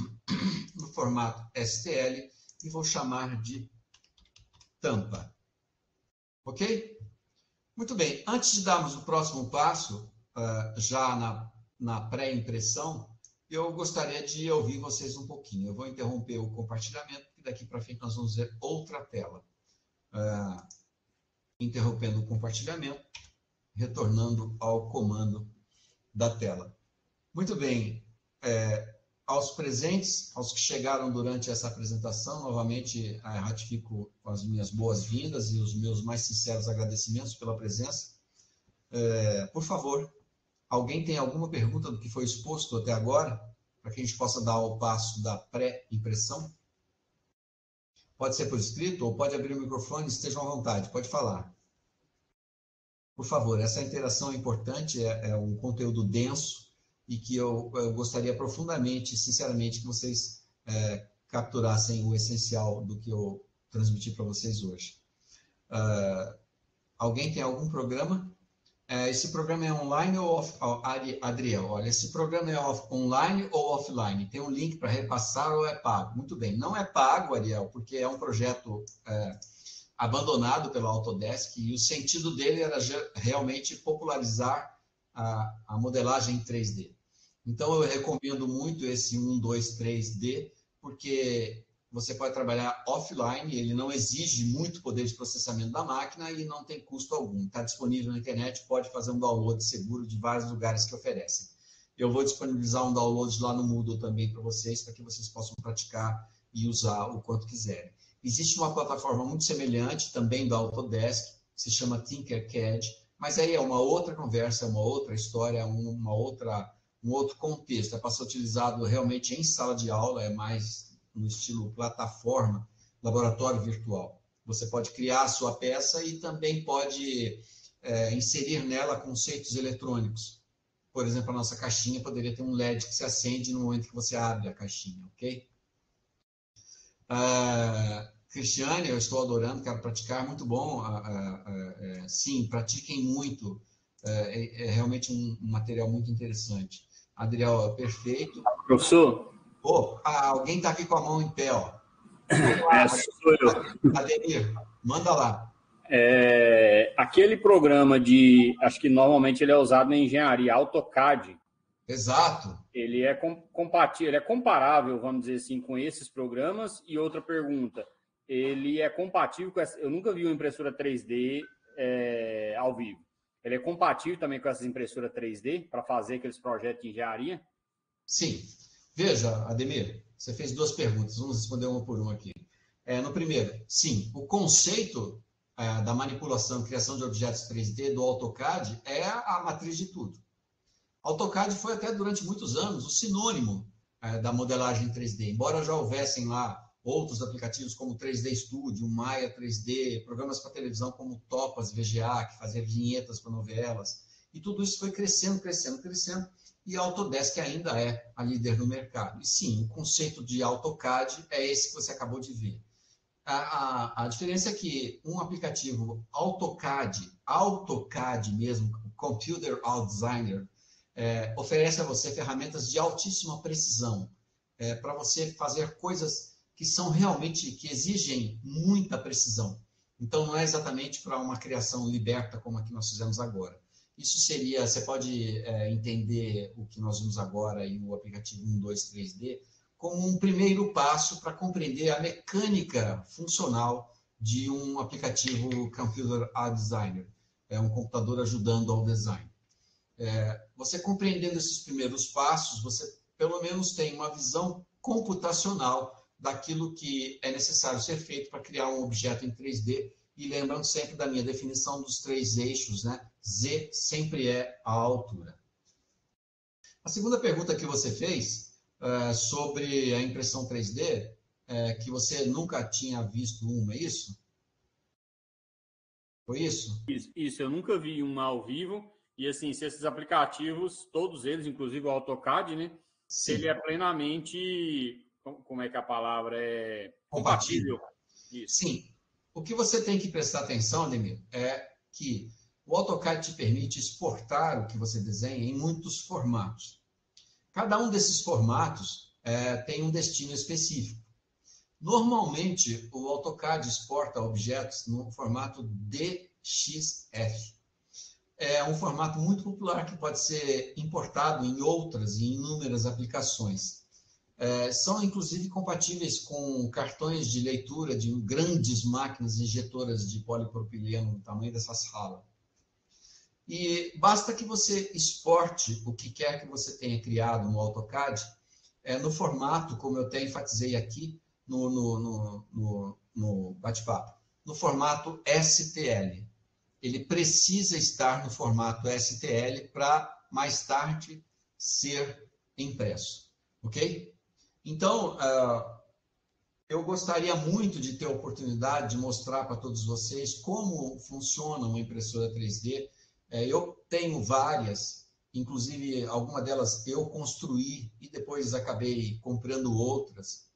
no formato STL e vou chamar de tampa. Ok? Muito bem. Antes de darmos o próximo passo, já na pré-impressão, eu gostaria de ouvir vocês um pouquinho. Eu vou interromper o compartilhamento, porque daqui para frente nós vamos ver outra tela. Interrompendo o compartilhamento, retornando ao comando da tela. Muito bem. Aos presentes, aos que chegaram durante essa apresentação, novamente ratifico as minhas boas-vindas e os meus mais sinceros agradecimentos pela presença. Por favor, alguém tem alguma pergunta do que foi exposto até agora, para que a gente possa dar o passo da pré-impressão? Pode ser por escrito ou pode abrir o microfone, estejam à vontade, pode falar. Por favor, essa interação é importante, é um conteúdo denso e que eu gostaria profundamente, sinceramente, que vocês capturassem o essencial do que eu transmiti para vocês hoje. Alguém tem algum programa? Esse programa é online ou offline? Adriel, olha, esse programa é online ou offline? Tem um link para repassar ou é pago? Muito bem, não é pago, Ariel, porque é um projeto abandonado pela Autodesk e o sentido dele era realmente popularizar a modelagem em 3D. Então, eu recomendo muito esse 123D, porque você pode trabalhar offline, ele não exige muito poder de processamento da máquina e não tem custo algum. Está disponível na internet, pode fazer um download seguro de vários lugares que oferecem. Eu vou disponibilizar um download lá no Moodle também para vocês, para que vocês possam praticar e usar o quanto quiserem. Existe uma plataforma muito semelhante também do Autodesk, que se chama Tinkercad, mas aí é uma outra conversa, uma outra história, um outro contexto. É para ser utilizado realmente em sala de aula, é mais no estilo plataforma, laboratório virtual. Você pode criar a sua peça e também pode inserir nela conceitos eletrônicos. Por exemplo, a nossa caixinha poderia ter um LED que se acende no momento que você abre a caixinha, ok? Cristiane, eu estou adorando, quero praticar, muito bom. Sim, pratiquem muito. É realmente um material muito interessante. Adriel, perfeito. Professor? Alguém está aqui com a mão em pé, ó. Sou eu. Ademir, manda lá. Aquele programa acho que normalmente ele é usado na engenharia, AutoCAD. Exato. Ele é compatível, ele é comparável, vamos dizer assim, com esses programas. E outra pergunta, ele é compatível com eu nunca vi uma impressora 3D ao vivo. Ele é compatível também com essas impressoras 3D para fazer aqueles projetos de engenharia? Sim. Veja, Ademir, você fez duas perguntas, vamos responder uma por uma aqui. No primeiro, sim, o conceito da manipulação e criação de objetos 3D do AutoCAD é a matriz de tudo. AutoCAD foi até durante muitos anos o sinônimo da modelagem 3D, embora já houvessem lá outros aplicativos como 3D Studio, Maya 3D, programas para televisão como Topaz VGA, que fazia vinhetas para novelas, e tudo isso foi crescendo, e a Autodesk ainda é a líder no mercado. E sim, o conceito de AutoCAD é esse que você acabou de ver. A diferença é que um aplicativo AutoCAD mesmo, Computer All Designer, oferece a você ferramentas de altíssima precisão para você fazer coisas que são realmente, que exigem muita precisão. Então, não é exatamente para uma criação liberta como a que nós fizemos agora. Isso seria, você pode entender o que nós vimos agora e o aplicativo 123D como um primeiro passo para compreender a mecânica funcional de um aplicativo Computer Aided Designer, um computador ajudando ao design. Você compreendendo esses primeiros passos, você pelo menos tem uma visão computacional daquilo que é necessário ser feito para criar um objeto em 3D. E lembrando sempre da minha definição dos 3 eixos, né? Z sempre é a altura. A segunda pergunta que você fez sobre a impressão 3D, que você nunca tinha visto uma, é isso? Foi isso? Isso, eu nunca vi uma ao vivo. E assim, se esses aplicativos, todos eles, inclusive o AutoCAD, né? Sim. Se ele é plenamente, como é que a palavra é? Compatível. Isso. Sim. O que você tem que prestar atenção, Ademir, é que o AutoCAD te permite exportar o que você desenha em muitos formatos. Cada um desses formatos tem um destino específico. Normalmente, o AutoCAD exporta objetos no formato DXF. É um formato muito popular que pode ser importado em outras e inúmeras aplicações. São, inclusive, compatíveis com cartões de leitura de grandes máquinas injetoras de polipropileno, no tamanho dessa sala. E basta que você exporte o que quer que você tenha criado no AutoCAD, no formato, como eu até enfatizei aqui no bate-papo, no formato STL. Ele precisa estar no formato STL para, mais tarde, ser impresso. Ok? Então, eu gostaria muito de ter a oportunidade de mostrar para todos vocês como funciona uma impressora 3D. Eu tenho várias, inclusive algumas delas eu construí e depois acabei comprando outras,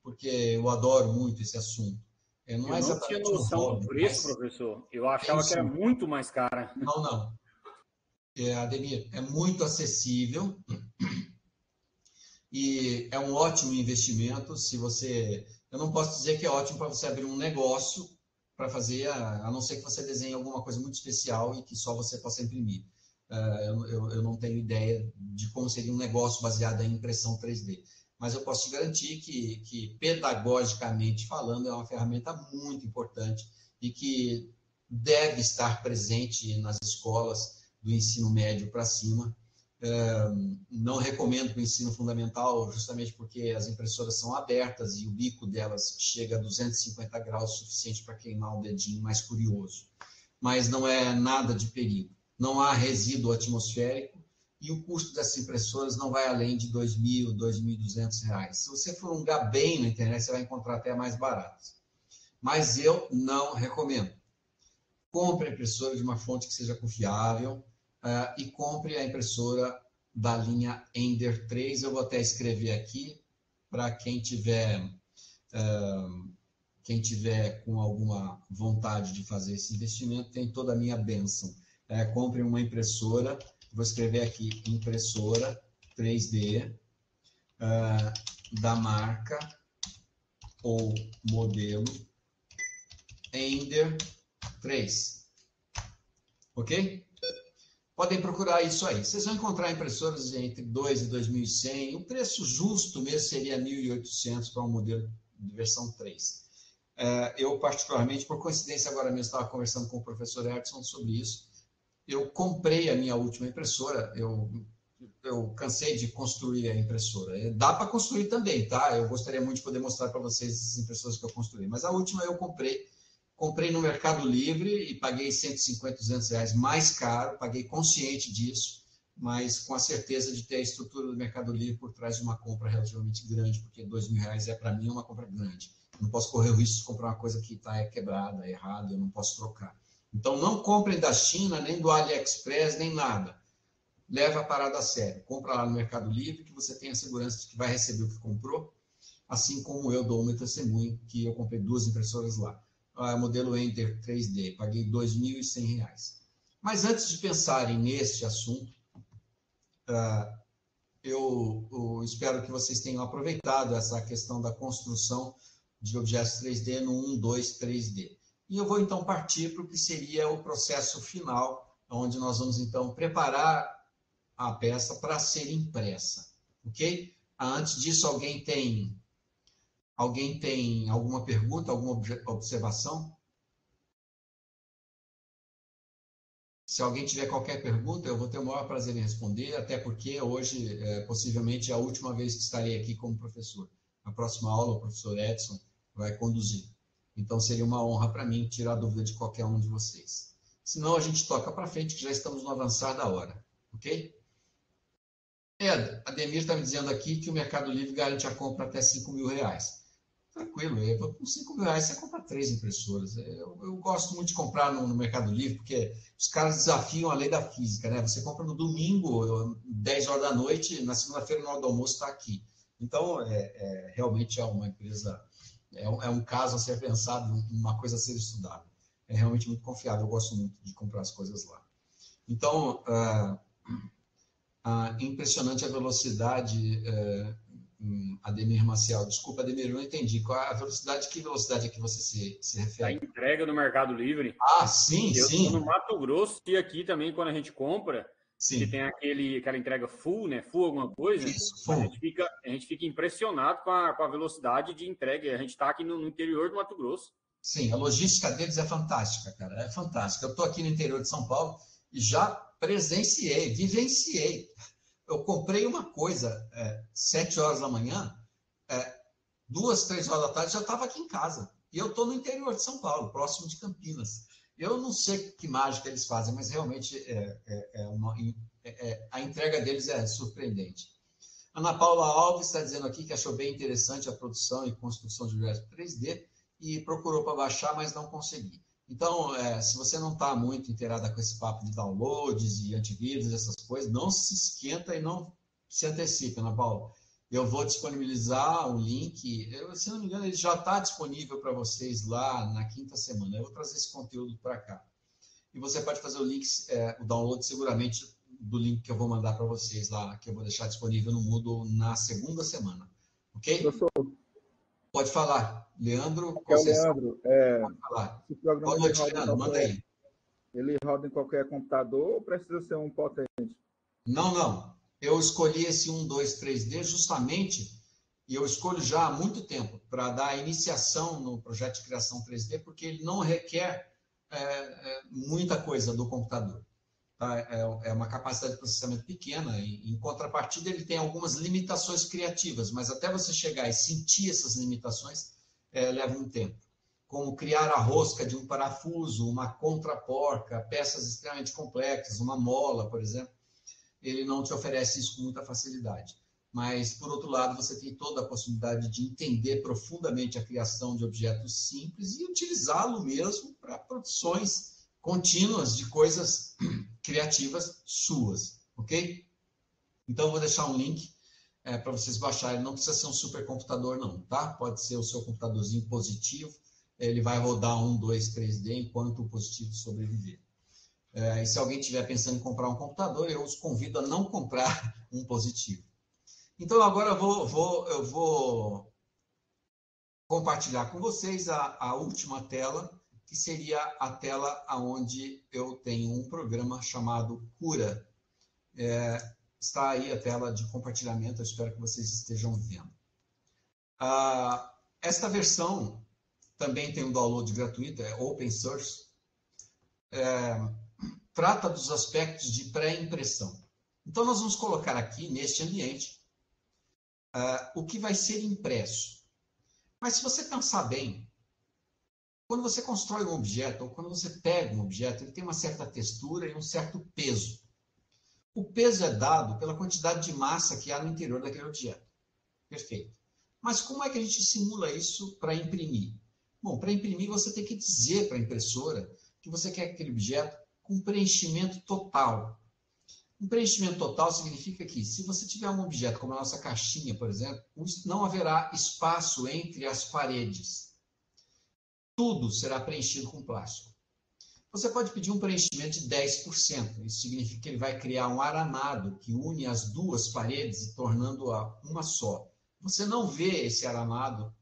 porque eu adoro muito esse assunto. Não tinha noção do preço, professor. Eu achava que era muito mais cara. Não. Ademir, é muito acessível. E é um ótimo investimento. Eu não posso dizer que é ótimo para você abrir um negócio para fazer, a não ser que você desenhe alguma coisa muito especial e que só você possa imprimir. Eu não tenho ideia de como seria um negócio baseado em impressão 3D. mas eu posso te garantir que pedagogicamente falando, é uma ferramenta muito importante e que deve estar presente nas escolas do ensino médio para cima. Não recomendo para o ensino fundamental, justamente porque as impressoras são abertas e o bico delas chega a 250 graus, suficiente para queimar o dedinho mais curioso. Mas não é nada de perigo. Não há resíduo atmosférico e o custo dessas impressoras não vai além de R$ 2.000, R$ 2.200. Se você for ungar bem na internet, você vai encontrar até mais baratas. Mas eu não recomendo. Compre a impressora de uma fonte que seja confiável, e compre a impressora da linha Ender 3. Eu vou até escrever aqui para quem tiver com alguma vontade de fazer esse investimento, tem toda a minha bênção. Compre uma impressora, vou escrever aqui, impressora 3D, da marca ou modelo Ender 3. Ok? Podem procurar isso aí. Vocês vão encontrar impressoras entre 2 e 2.100. O preço justo mesmo seria 1.800 para um modelo de versão 3. Eu, particularmente, por coincidência, agora mesmo estava conversando com o professor Edson sobre isso. Eu comprei a minha última impressora. Eu cansei de construir a impressora. Dá para construir também, tá? Eu gostaria muito de poder mostrar para vocês essas impressoras que eu construí. Mas a última eu comprei no Mercado Livre e paguei 150, 200 reais mais caro, paguei consciente disso, mas com a certeza de ter a estrutura do Mercado Livre por trás de uma compra relativamente grande, porque R$2.000 para mim é uma compra grande. Eu não posso correr o risco de comprar uma coisa que está quebrada, errada, eu não posso trocar. Então, não comprem da China, nem do AliExpress, nem nada. Leva a parada a sério. Compra lá no Mercado Livre, que você tem a segurança de que vai receber o que comprou, assim como eu dou uma testemunho, que eu comprei 2 impressoras lá. Modelo Ender 3D, paguei R$2.100. Mas antes de pensarem neste assunto, eu espero que vocês tenham aproveitado essa questão da construção de objetos 3D no 1, 2, 3D. E eu vou então partir para o que seria o processo final, onde nós vamos então preparar a peça para ser impressa, ok? Antes disso, alguém tem alguma pergunta, alguma observação? Se alguém tiver qualquer pergunta, eu vou ter o maior prazer em responder, até porque hoje, possivelmente, é a última vez que estarei aqui como professor. Na próxima aula, o professor Edson vai conduzir. Então, seria uma honra para mim tirar dúvida de qualquer um de vocês. Senão, a gente toca para frente, que já estamos no avançar da hora. Ok? Ademir está me dizendo aqui que o Mercado Livre garante a compra até R$5.000. Tranquilo, com R$5.000 você compra 3 impressoras. Eu gosto muito de comprar no Mercado Livre, porque os caras desafiam a lei da física, né? Você compra no domingo, 10 horas da noite, na segunda-feira, na hora do almoço, está aqui. Então, realmente é uma empresa, é um caso a ser pensado, uma coisa a ser estudada. É realmente muito confiável, eu gosto muito de comprar as coisas lá. Então, impressionante a velocidade... Ademir Maciel, desculpa, Ademir, eu não entendi. Qual a velocidade? Que velocidade é que você se refere? A entrega no Mercado Livre. Sim, eu sim. Eu estou no Mato Grosso e aqui também, quando a gente compra, sim. Que tem aquela entrega full, né? Full alguma coisa. Isso, full. A gente fica impressionado com a velocidade de entrega. A gente está aqui no interior do Mato Grosso. Sim, a logística deles é fantástica, cara. É fantástica. Eu estou aqui no interior de São Paulo e já presenciei, vivenciei. Eu comprei uma coisa 7 horas da manhã, 2, 3 horas da tarde já estava aqui em casa. E eu estou no interior de São Paulo, próximo de Campinas. Eu não sei que mágica eles fazem, mas realmente a entrega deles é surpreendente. Ana Paula Alves está dizendo aqui que achou bem interessante a produção e construção de objetos 3D e procurou para baixar, mas não consegui. Então, se você não está muito inteirada com esse papo de downloads e antivírus, essas coisas, não se esquenta e não se antecipe, Ana Paula. Eu vou disponibilizar um link, se não me engano, ele já está disponível para vocês lá na quinta semana. Eu vou trazer esse conteúdo para cá. E você pode fazer o download seguramente do link que eu vou mandar para vocês lá, que eu vou deixar disponível no Moodle na segunda semana. Ok? Professor. Pode falar. Leandro, Leandro, pode falar. Esse programa Boa noite, Leandro. Manda aí. Ele roda em qualquer computador ou precisa ser um potente? Não. Eu escolhi esse 1, 2, 3D justamente e eu escolho já há muito tempo para dar iniciação no projeto de criação 3D, porque ele não requer muita coisa do computador. Tá? É uma capacidade de processamento pequena, e, em contrapartida, ele tem algumas limitações criativas, mas até você chegar e sentir essas limitações, leva um tempo. Como criar a rosca de um parafuso, uma contraporca, peças extremamente complexas, uma mola, por exemplo. Ele não te oferece isso com muita facilidade. Mas, por outro lado, você tem toda a possibilidade de entender profundamente a criação de objetos simples e utilizá-lo mesmo para produções contínuas de coisas criativas suas, ok? Então, eu vou deixar um link para vocês baixarem. Não precisa ser um supercomputador, não, tá? Pode ser o seu computadorzinho positivo. Ele vai rodar 1, 2, 3D enquanto o positivo sobreviver. E se alguém estiver pensando em comprar um computador, eu os convido a não comprar um positivo. Então, agora eu vou compartilhar com vocês a última tela, que seria a tela onde eu tenho um programa chamado Cura. Está aí a tela de compartilhamento, eu espero que vocês estejam vendo. Esta versão também tem um download gratuito, é open source. Trata dos aspectos de pré-impressão. Então, nós vamos colocar aqui, neste ambiente, o que vai ser impresso. Mas, se você pensar bem, quando você constrói um objeto, ou quando você pega um objeto, ele tem uma certa textura e um certo peso. O peso é dado pela quantidade de massa que há no interior daquele objeto. Perfeito. Mas como é que a gente simula isso para imprimir? Bom, para imprimir, você tem que dizer para a impressora que você quer aquele objeto com preenchimento total. Um preenchimento total significa que, se você tiver um objeto como a nossa caixinha, por exemplo, não haverá espaço entre as paredes. Tudo será preenchido com plástico. Você pode pedir um preenchimento de 10%. Isso significa que ele vai criar um aramado que une as duas paredes, tornando-a uma só. Você não vê esse aramado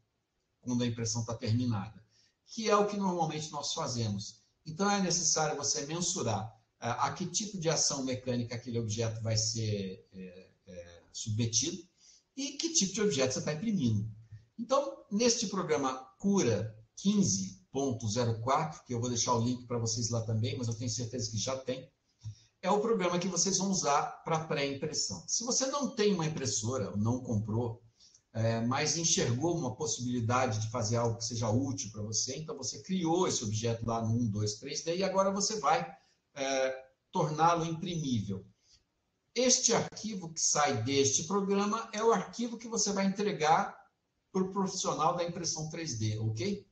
quando a impressão está terminada, que é o que normalmente nós fazemos. Então, é necessário você mensurar a que tipo de ação mecânica aquele objeto vai ser submetido e que tipo de objeto você está imprimindo. Então, neste programa Cura 15.04, que eu vou deixar o link para vocês lá também, mas eu tenho certeza que já tem, é o programa que vocês vão usar para pré-impressão. Se você não tem uma impressora, não comprou, mas enxergou uma possibilidade de fazer algo que seja útil para você, então você criou esse objeto lá no 1, 2, 3D e agora você vai torná-lo imprimível. Este arquivo que sai deste programa é o arquivo que você vai entregar para o profissional da impressão 3D, ok?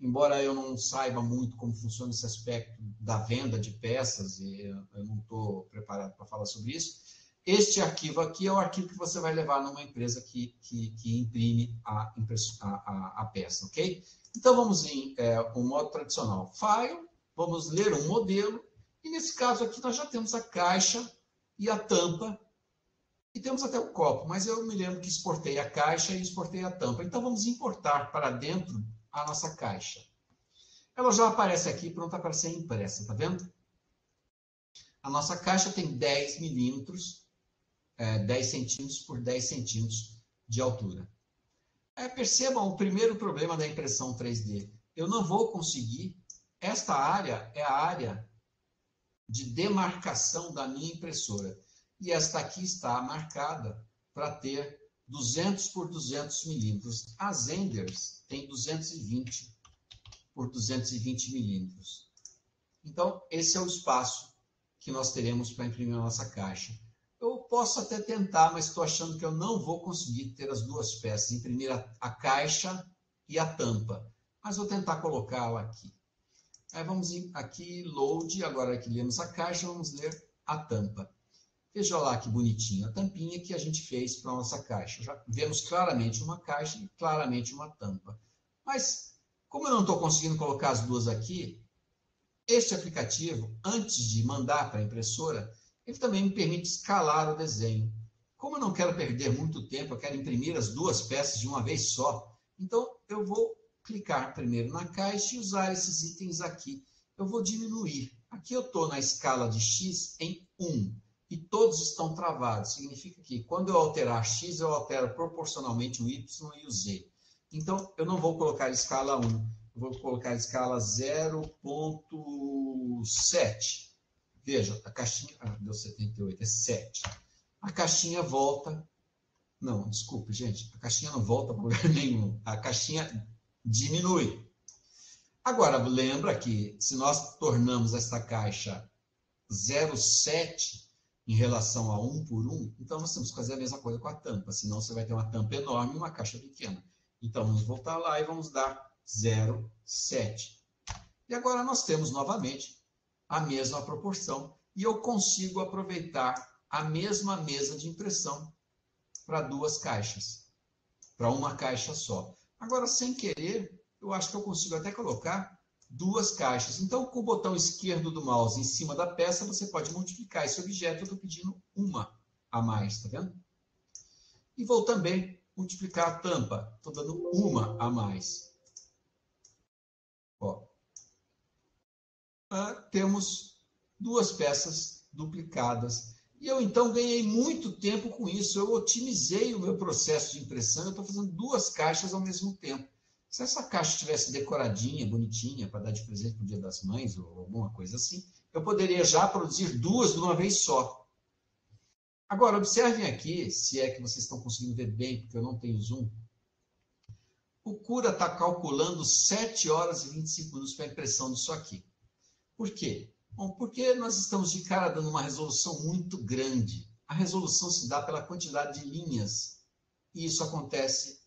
Embora eu não saiba muito como funciona esse aspecto da venda de peças, e eu não estou preparado para falar sobre isso, este arquivo aqui é o arquivo que você vai levar numa empresa que imprime a peça, ok? Então, vamos em um modo tradicional. File, vamos ler um modelo, e nesse caso aqui nós já temos a caixa e a tampa, e temos até o copo, mas eu me lembro que exportei a caixa e exportei a tampa. Então, vamos importar para dentro a nossa caixa. Ela já aparece aqui, pronta para ser impressa, tá vendo? A nossa caixa tem 10 milímetros, 10 centímetros por 10 centímetros de altura. Percebam o primeiro problema da impressão 3D. Eu não vou conseguir, esta área é a área de demarcação da minha impressora. E esta aqui está marcada para ter 200 por 200 milímetros. As Enders têm 220 por 220 milímetros. Então, esse é o espaço que nós teremos para imprimir a nossa caixa. Eu posso até tentar, mas estou achando que eu não vou conseguir ter as duas peças, imprimir a caixa e a tampa. Mas vou tentar colocá-la aqui. Aí vamos aqui, load, agora que lemos a caixa, vamos ler a tampa. Veja lá que bonitinha a tampinha que a gente fez para a nossa caixa. Já vemos claramente uma caixa e claramente uma tampa. Mas, como eu não estou conseguindo colocar as duas aqui, este aplicativo, antes de mandar para a impressora, ele também me permite escalar o desenho. Como eu não quero perder muito tempo, eu quero imprimir as duas peças de uma vez só, então eu vou clicar primeiro na caixa e usar esses itens aqui. Eu vou diminuir. Aqui eu estou na escala de X em 1. e todos estão travados. Significa que quando eu alterar X, eu altero proporcionalmente o Y e o Z. Então, eu não vou colocar escala 1, eu vou colocar escala 0,7. Veja, a caixinha... deu 78, é 7. A caixinha volta... Não, desculpe, gente. A caixinha não volta para lugar nenhum. A caixinha diminui. Agora, lembra que se nós tornamos esta caixa 0,7 em relação a 1 por 1, então nós temos que fazer a mesma coisa com a tampa, senão você vai ter uma tampa enorme e uma caixa pequena. Então, vamos voltar lá e vamos dar 0,7. E agora nós temos novamente a mesma proporção e eu consigo aproveitar a mesma mesa de impressão para duas caixas, para uma caixa só. Agora, sem querer, eu acho que eu consigo até colocar duas caixas. Então, com o botão esquerdo do mouse em cima da peça, você pode multiplicar esse objeto. Eu estou pedindo uma a mais, tá vendo? E vou também multiplicar a tampa. Estou dando uma a mais. Ó. Temos duas peças duplicadas. E eu, então, ganhei muito tempo com isso. Eu otimizei o meu processo de impressão. Eu estou fazendo duas caixas ao mesmo tempo. Se essa caixa estivesse decoradinha, bonitinha, para dar de presente para o Dia das Mães ou alguma coisa assim, eu poderia já produzir duas de uma vez só. Agora, observem aqui, se é que vocês estão conseguindo ver bem, porque eu não tenho zoom. O Cura está calculando 7 horas e 25 minutos para a impressão disso aqui. Por quê? Bom, porque nós estamos de cara dando uma resolução muito grande. A resolução se dá pela quantidade de linhas. E isso acontece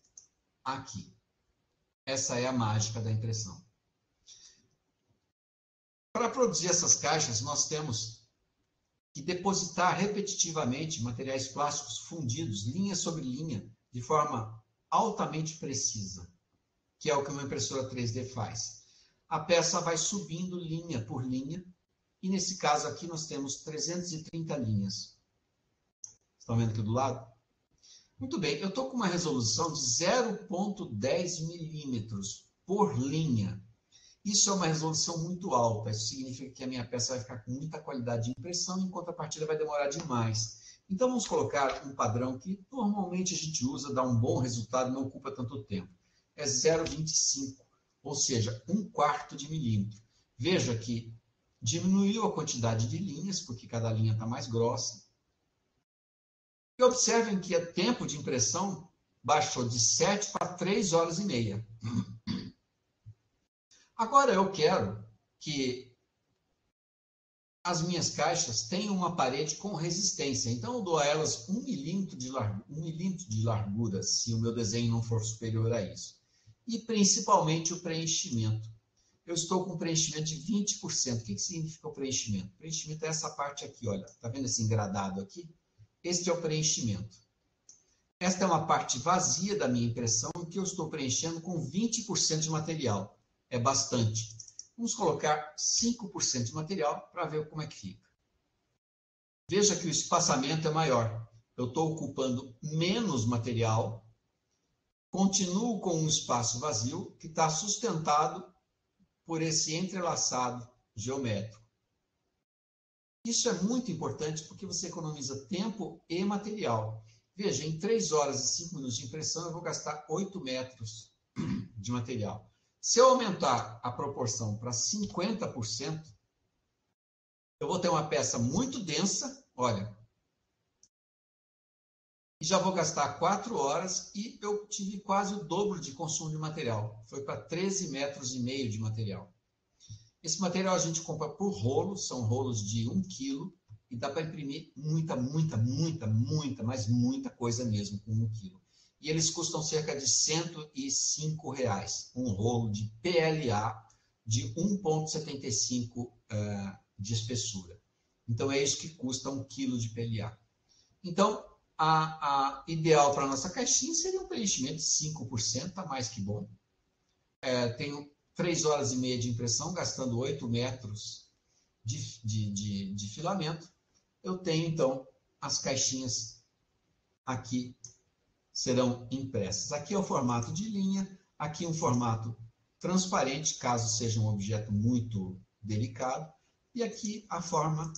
aqui. Essa é a mágica da impressão. Para produzir essas caixas, nós temos que depositar repetitivamente materiais plásticos fundidos, linha sobre linha, de forma altamente precisa, que é o que uma impressora 3D faz. A peça vai subindo linha por linha, e nesse caso aqui nós temos 330 linhas. Estão vendo aqui do lado? Muito bem, eu estou com uma resolução de 0,10 milímetros por linha. Isso é uma resolução muito alta. Isso significa que a minha peça vai ficar com muita qualidade de impressão, em contrapartida vai demorar demais. Então, vamos colocar um padrão que normalmente a gente usa, dá um bom resultado, não ocupa tanto tempo. É 0,25, ou seja, 1/4 de milímetro. Veja que diminuiu a quantidade de linhas, porque cada linha está mais grossa. E observem que o tempo de impressão baixou de 7 para 3 horas e meia. Agora eu quero que as minhas caixas tenham uma parede com resistência. Então eu dou a elas 1 milímetro de largura, se o meu desenho não for superior a isso. E principalmente o preenchimento. Eu estou com um preenchimento de 20%. O que significa o preenchimento? O preenchimento é essa parte aqui, olha. Está vendo esse engradado aqui? Este é o preenchimento. Esta é uma parte vazia da minha impressão que eu estou preenchendo com 20% de material. É bastante. Vamos colocar 5% de material para ver como é que fica. Veja que o espaçamento é maior. Eu estou ocupando menos material, continuo com um espaço vazio que está sustentado por esse entrelaçado geométrico. Isso é muito importante porque você economiza tempo e material. Veja, em 3 horas e 5 minutos de impressão, eu vou gastar 8 metros de material. Se eu aumentar a proporção para 50%, eu vou ter uma peça muito densa, olha, e já vou gastar 4 horas e eu tive quase o dobro de consumo de material. Foi para 13,5 metros de material. Esse material a gente compra por rolo, são rolos de 1 quilo, e dá para imprimir muita, mas muita coisa mesmo com 1 quilo. E eles custam cerca de R$ 105, um rolo de PLA de 1,75 de espessura. Então, é isso que custa 1 quilo de PLA. Então, a ideal para a nossa caixinha seria um preenchimento de 5%, está mais que bom. Tenho 3 horas e meia de impressão, gastando 8 metros de filamento. Eu tenho, então, as caixinhas aqui serão impressas. Aqui é o formato de linha, aqui um formato transparente, caso seja um objeto muito delicado, e aqui a forma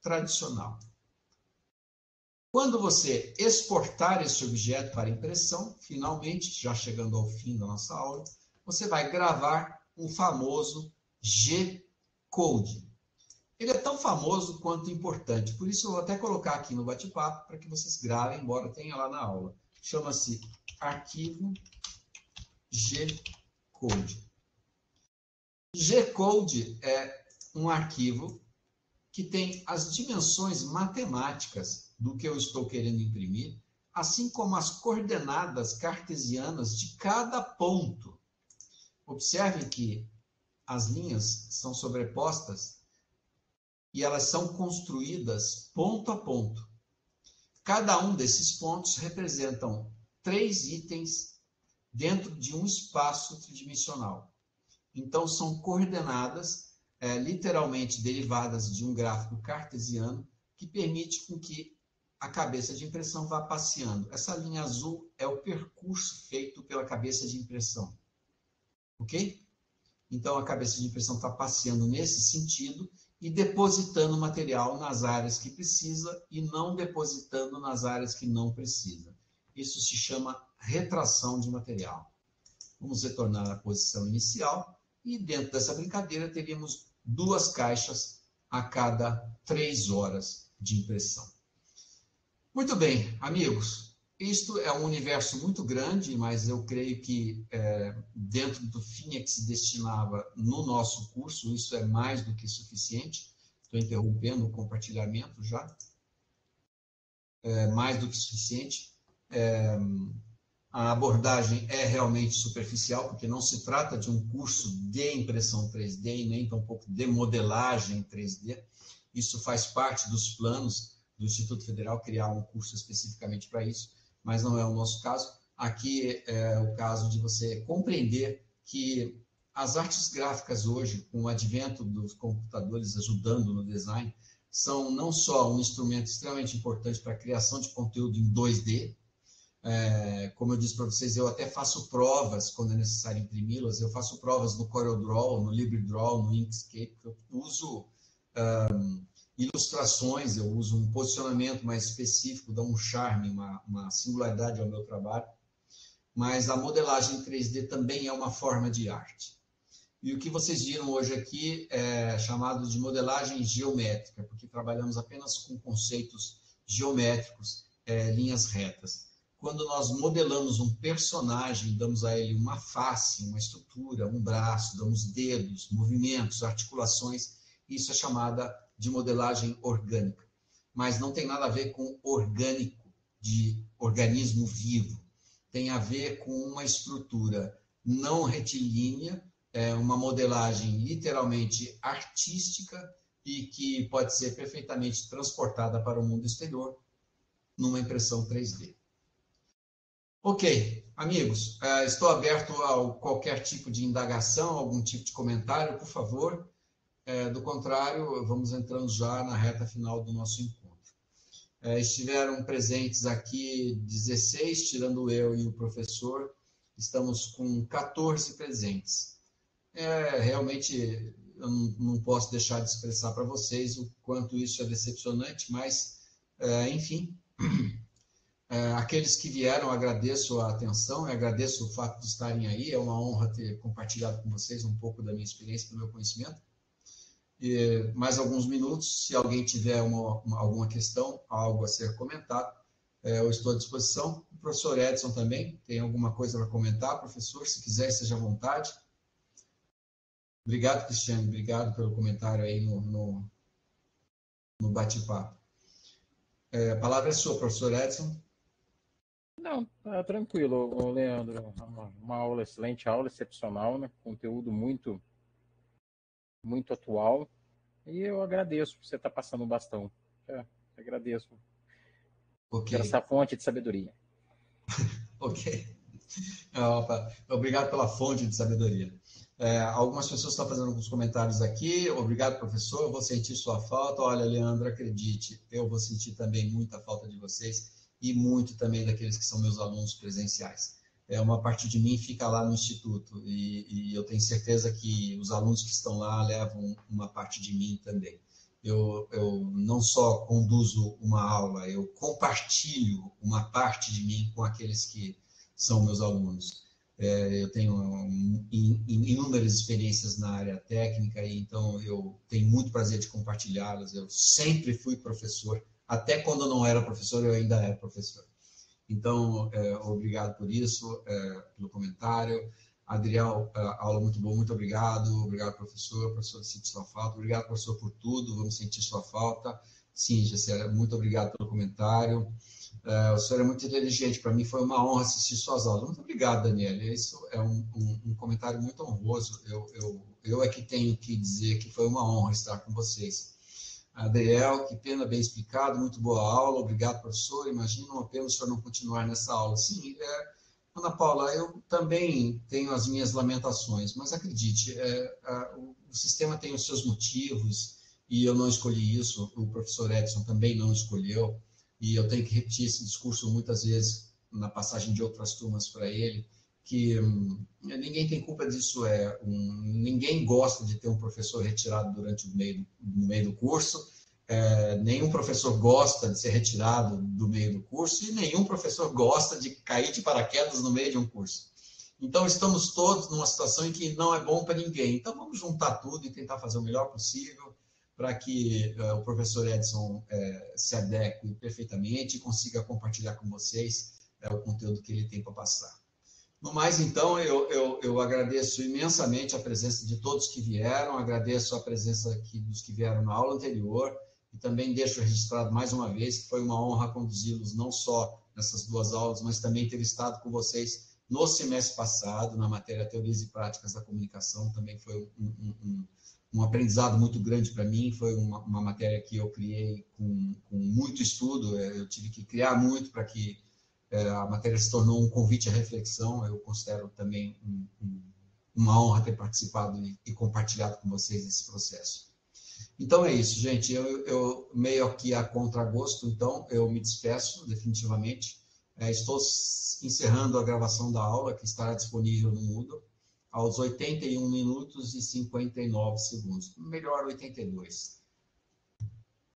tradicional. Quando você exportar esse objeto para impressão, finalmente, já chegando ao fim da nossa aula, você vai gravar um famoso G-Code. Ele é tão famoso quanto importante, por isso eu vou até colocar aqui no bate-papo para que vocês gravem, embora tenha lá na aula. Chama-se arquivo G-Code. G-Code é um arquivo que tem as dimensões matemáticas do que eu estou querendo imprimir, assim como as coordenadas cartesianas de cada ponto. Observe que as linhas são sobrepostas e elas são construídas ponto a ponto. Cada um desses pontos representam 3 itens dentro de um espaço tridimensional. Então, são coordenadas literalmente derivadas de um gráfico cartesiano que permite com que a cabeça de impressão vá passeando. Essa linha azul é o percurso feito pela cabeça de impressão. Ok? Então, a cabeça de impressão está passeando nesse sentido e depositando material nas áreas que precisa e não depositando nas áreas que não precisa. Isso se chama retração de material. Vamos retornar à posição inicial e dentro dessa brincadeira teríamos 2 caixas a cada 3 horas de impressão. Muito bem, amigos. Isto é um universo muito grande, mas eu creio que dentro do fim a que se destinava no nosso curso, isso é mais do que suficiente. Estou interrompendo o compartilhamento já. Mais do que suficiente. A abordagem é realmente superficial, porque não se trata de um curso de impressão 3D e nem tampouco de modelagem 3D. Isso faz parte dos planos do Instituto Federal criar um curso especificamente para isso, mas não é o nosso caso. Aqui é o caso de você compreender que as artes gráficas hoje, com o advento dos computadores ajudando no design, são não só um instrumento extremamente importante para a criação de conteúdo em 2D, como eu disse para vocês, eu até faço provas quando é necessário imprimi-las, eu faço provas no CorelDRAW, no LibreDraw, no Inkscape, eu uso ilustrações, eu uso um posicionamento mais específico, dá um charme, uma singularidade ao meu trabalho, mas a modelagem 3D também é uma forma de arte. E o que vocês viram hoje aqui é chamado de modelagem geométrica, porque trabalhamos apenas com conceitos geométricos, linhas retas. Quando nós modelamos um personagem, damos a ele uma face, uma estrutura, um braço, damos dedos, movimentos, articulações, isso é chamada de modelagem orgânica. Mas não tem nada a ver com orgânico, de organismo vivo. Tem a ver com uma estrutura não retilínea, uma modelagem literalmente artística e que pode ser perfeitamente transportada para o mundo exterior numa impressão 3D. Ok, amigos, estou aberto a qualquer tipo de indagação, algum tipo de comentário, por favor. Do contrário, vamos entrando já na reta final do nosso encontro. Estiveram presentes aqui 16, tirando eu e o professor, estamos com 14 presentes. Realmente, eu não posso deixar de expressar para vocês o quanto isso é decepcionante, mas, enfim... Aqueles que vieram, agradeço a atenção, agradeço o fato de estarem aí, é uma honra ter compartilhado com vocês um pouco da minha experiência, do meu conhecimento. E mais alguns minutos, se alguém tiver alguma questão, algo a ser comentado, eu estou à disposição. O professor Edson também tem alguma coisa para comentar, professor, se quiser, seja à vontade. Obrigado, Cristiane, obrigado pelo comentário aí no bate-papo. A palavra é sua, professor Edson. Não, tá tranquilo, Leandro. Uma aula excelente, aula excepcional, né? Conteúdo muito, muito atual. E eu agradeço por você estar passando o bastão. Agradeço por essa fonte de sabedoria. Ok. Obrigado pela fonte de sabedoria. Algumas pessoas estão fazendo alguns comentários aqui. Obrigado, professor. Eu vou sentir sua falta. Olha, Leandro, acredite, eu vou sentir também muita falta de vocês e muito também daqueles que são meus alunos presenciais. Uma parte de mim fica lá no Instituto e eu tenho certeza que os alunos que estão lá levam uma parte de mim também. eu não só conduzo uma aula, eu compartilho uma parte de mim com aqueles que são meus alunos. Eu tenho inúmeras experiências na área técnica, e então eu tenho muito prazer de compartilhá-las. Eu sempre fui professor, até quando eu não era professor, eu ainda era professor. Então, obrigado por isso, pelo comentário. Adriel, aula muito boa, muito obrigado. Obrigado, professor. Professor, sinto sua falta. Obrigado, professor, por tudo. Vamos sentir sua falta. Sim, Gessé, muito obrigado pelo comentário. O senhor é muito inteligente. Para mim foi uma honra assistir suas aulas. Muito obrigado, Daniela. Isso é um comentário muito honroso. Eu é que tenho que dizer que foi uma honra estar com vocês. Adriel, que pena, bem explicado, muito boa aula. Obrigado, professor. Imagina uma pena o senhor não continuar nessa aula. Sim, Ana Paula, eu também tenho as minhas lamentações, mas acredite, o sistema tem os seus motivos e eu não escolhi isso, o professor Edson também não escolheu, e eu tenho que repetir esse discurso muitas vezes na passagem de outras turmas para ele, que ninguém tem culpa disso, ninguém gosta de ter um professor retirado durante no meio do curso, nenhum professor gosta de ser retirado do meio do curso e nenhum professor gosta de cair de paraquedas no meio de um curso. Então, estamos todos numa situação em que não é bom para ninguém. Então, vamos juntar tudo e tentar fazer o melhor possível para que o professor Edson se adeque perfeitamente e consiga compartilhar com vocês o conteúdo que ele tem para passar. No mais, então, eu agradeço imensamente a presença de todos que vieram, agradeço a presença aqui dos que vieram na aula anterior, e também deixo registrado mais uma vez que foi uma honra conduzi-los não só nessas duas aulas, mas também ter estado com vocês no semestre passado, na matéria Teorias e Práticas da Comunicação. Também foi um aprendizado muito grande para mim, foi uma matéria que eu criei com muito estudo, eu tive que criar muito para que a matéria se tornou um convite à reflexão. Eu considero também uma honra ter participado e compartilhado com vocês esse processo. Então é isso, gente. Eu meio aqui a contragosto, então eu me despeço definitivamente. Estou encerrando a gravação da aula, que estará disponível no Moodle, aos 81 minutos e 59 segundos. Melhor 82.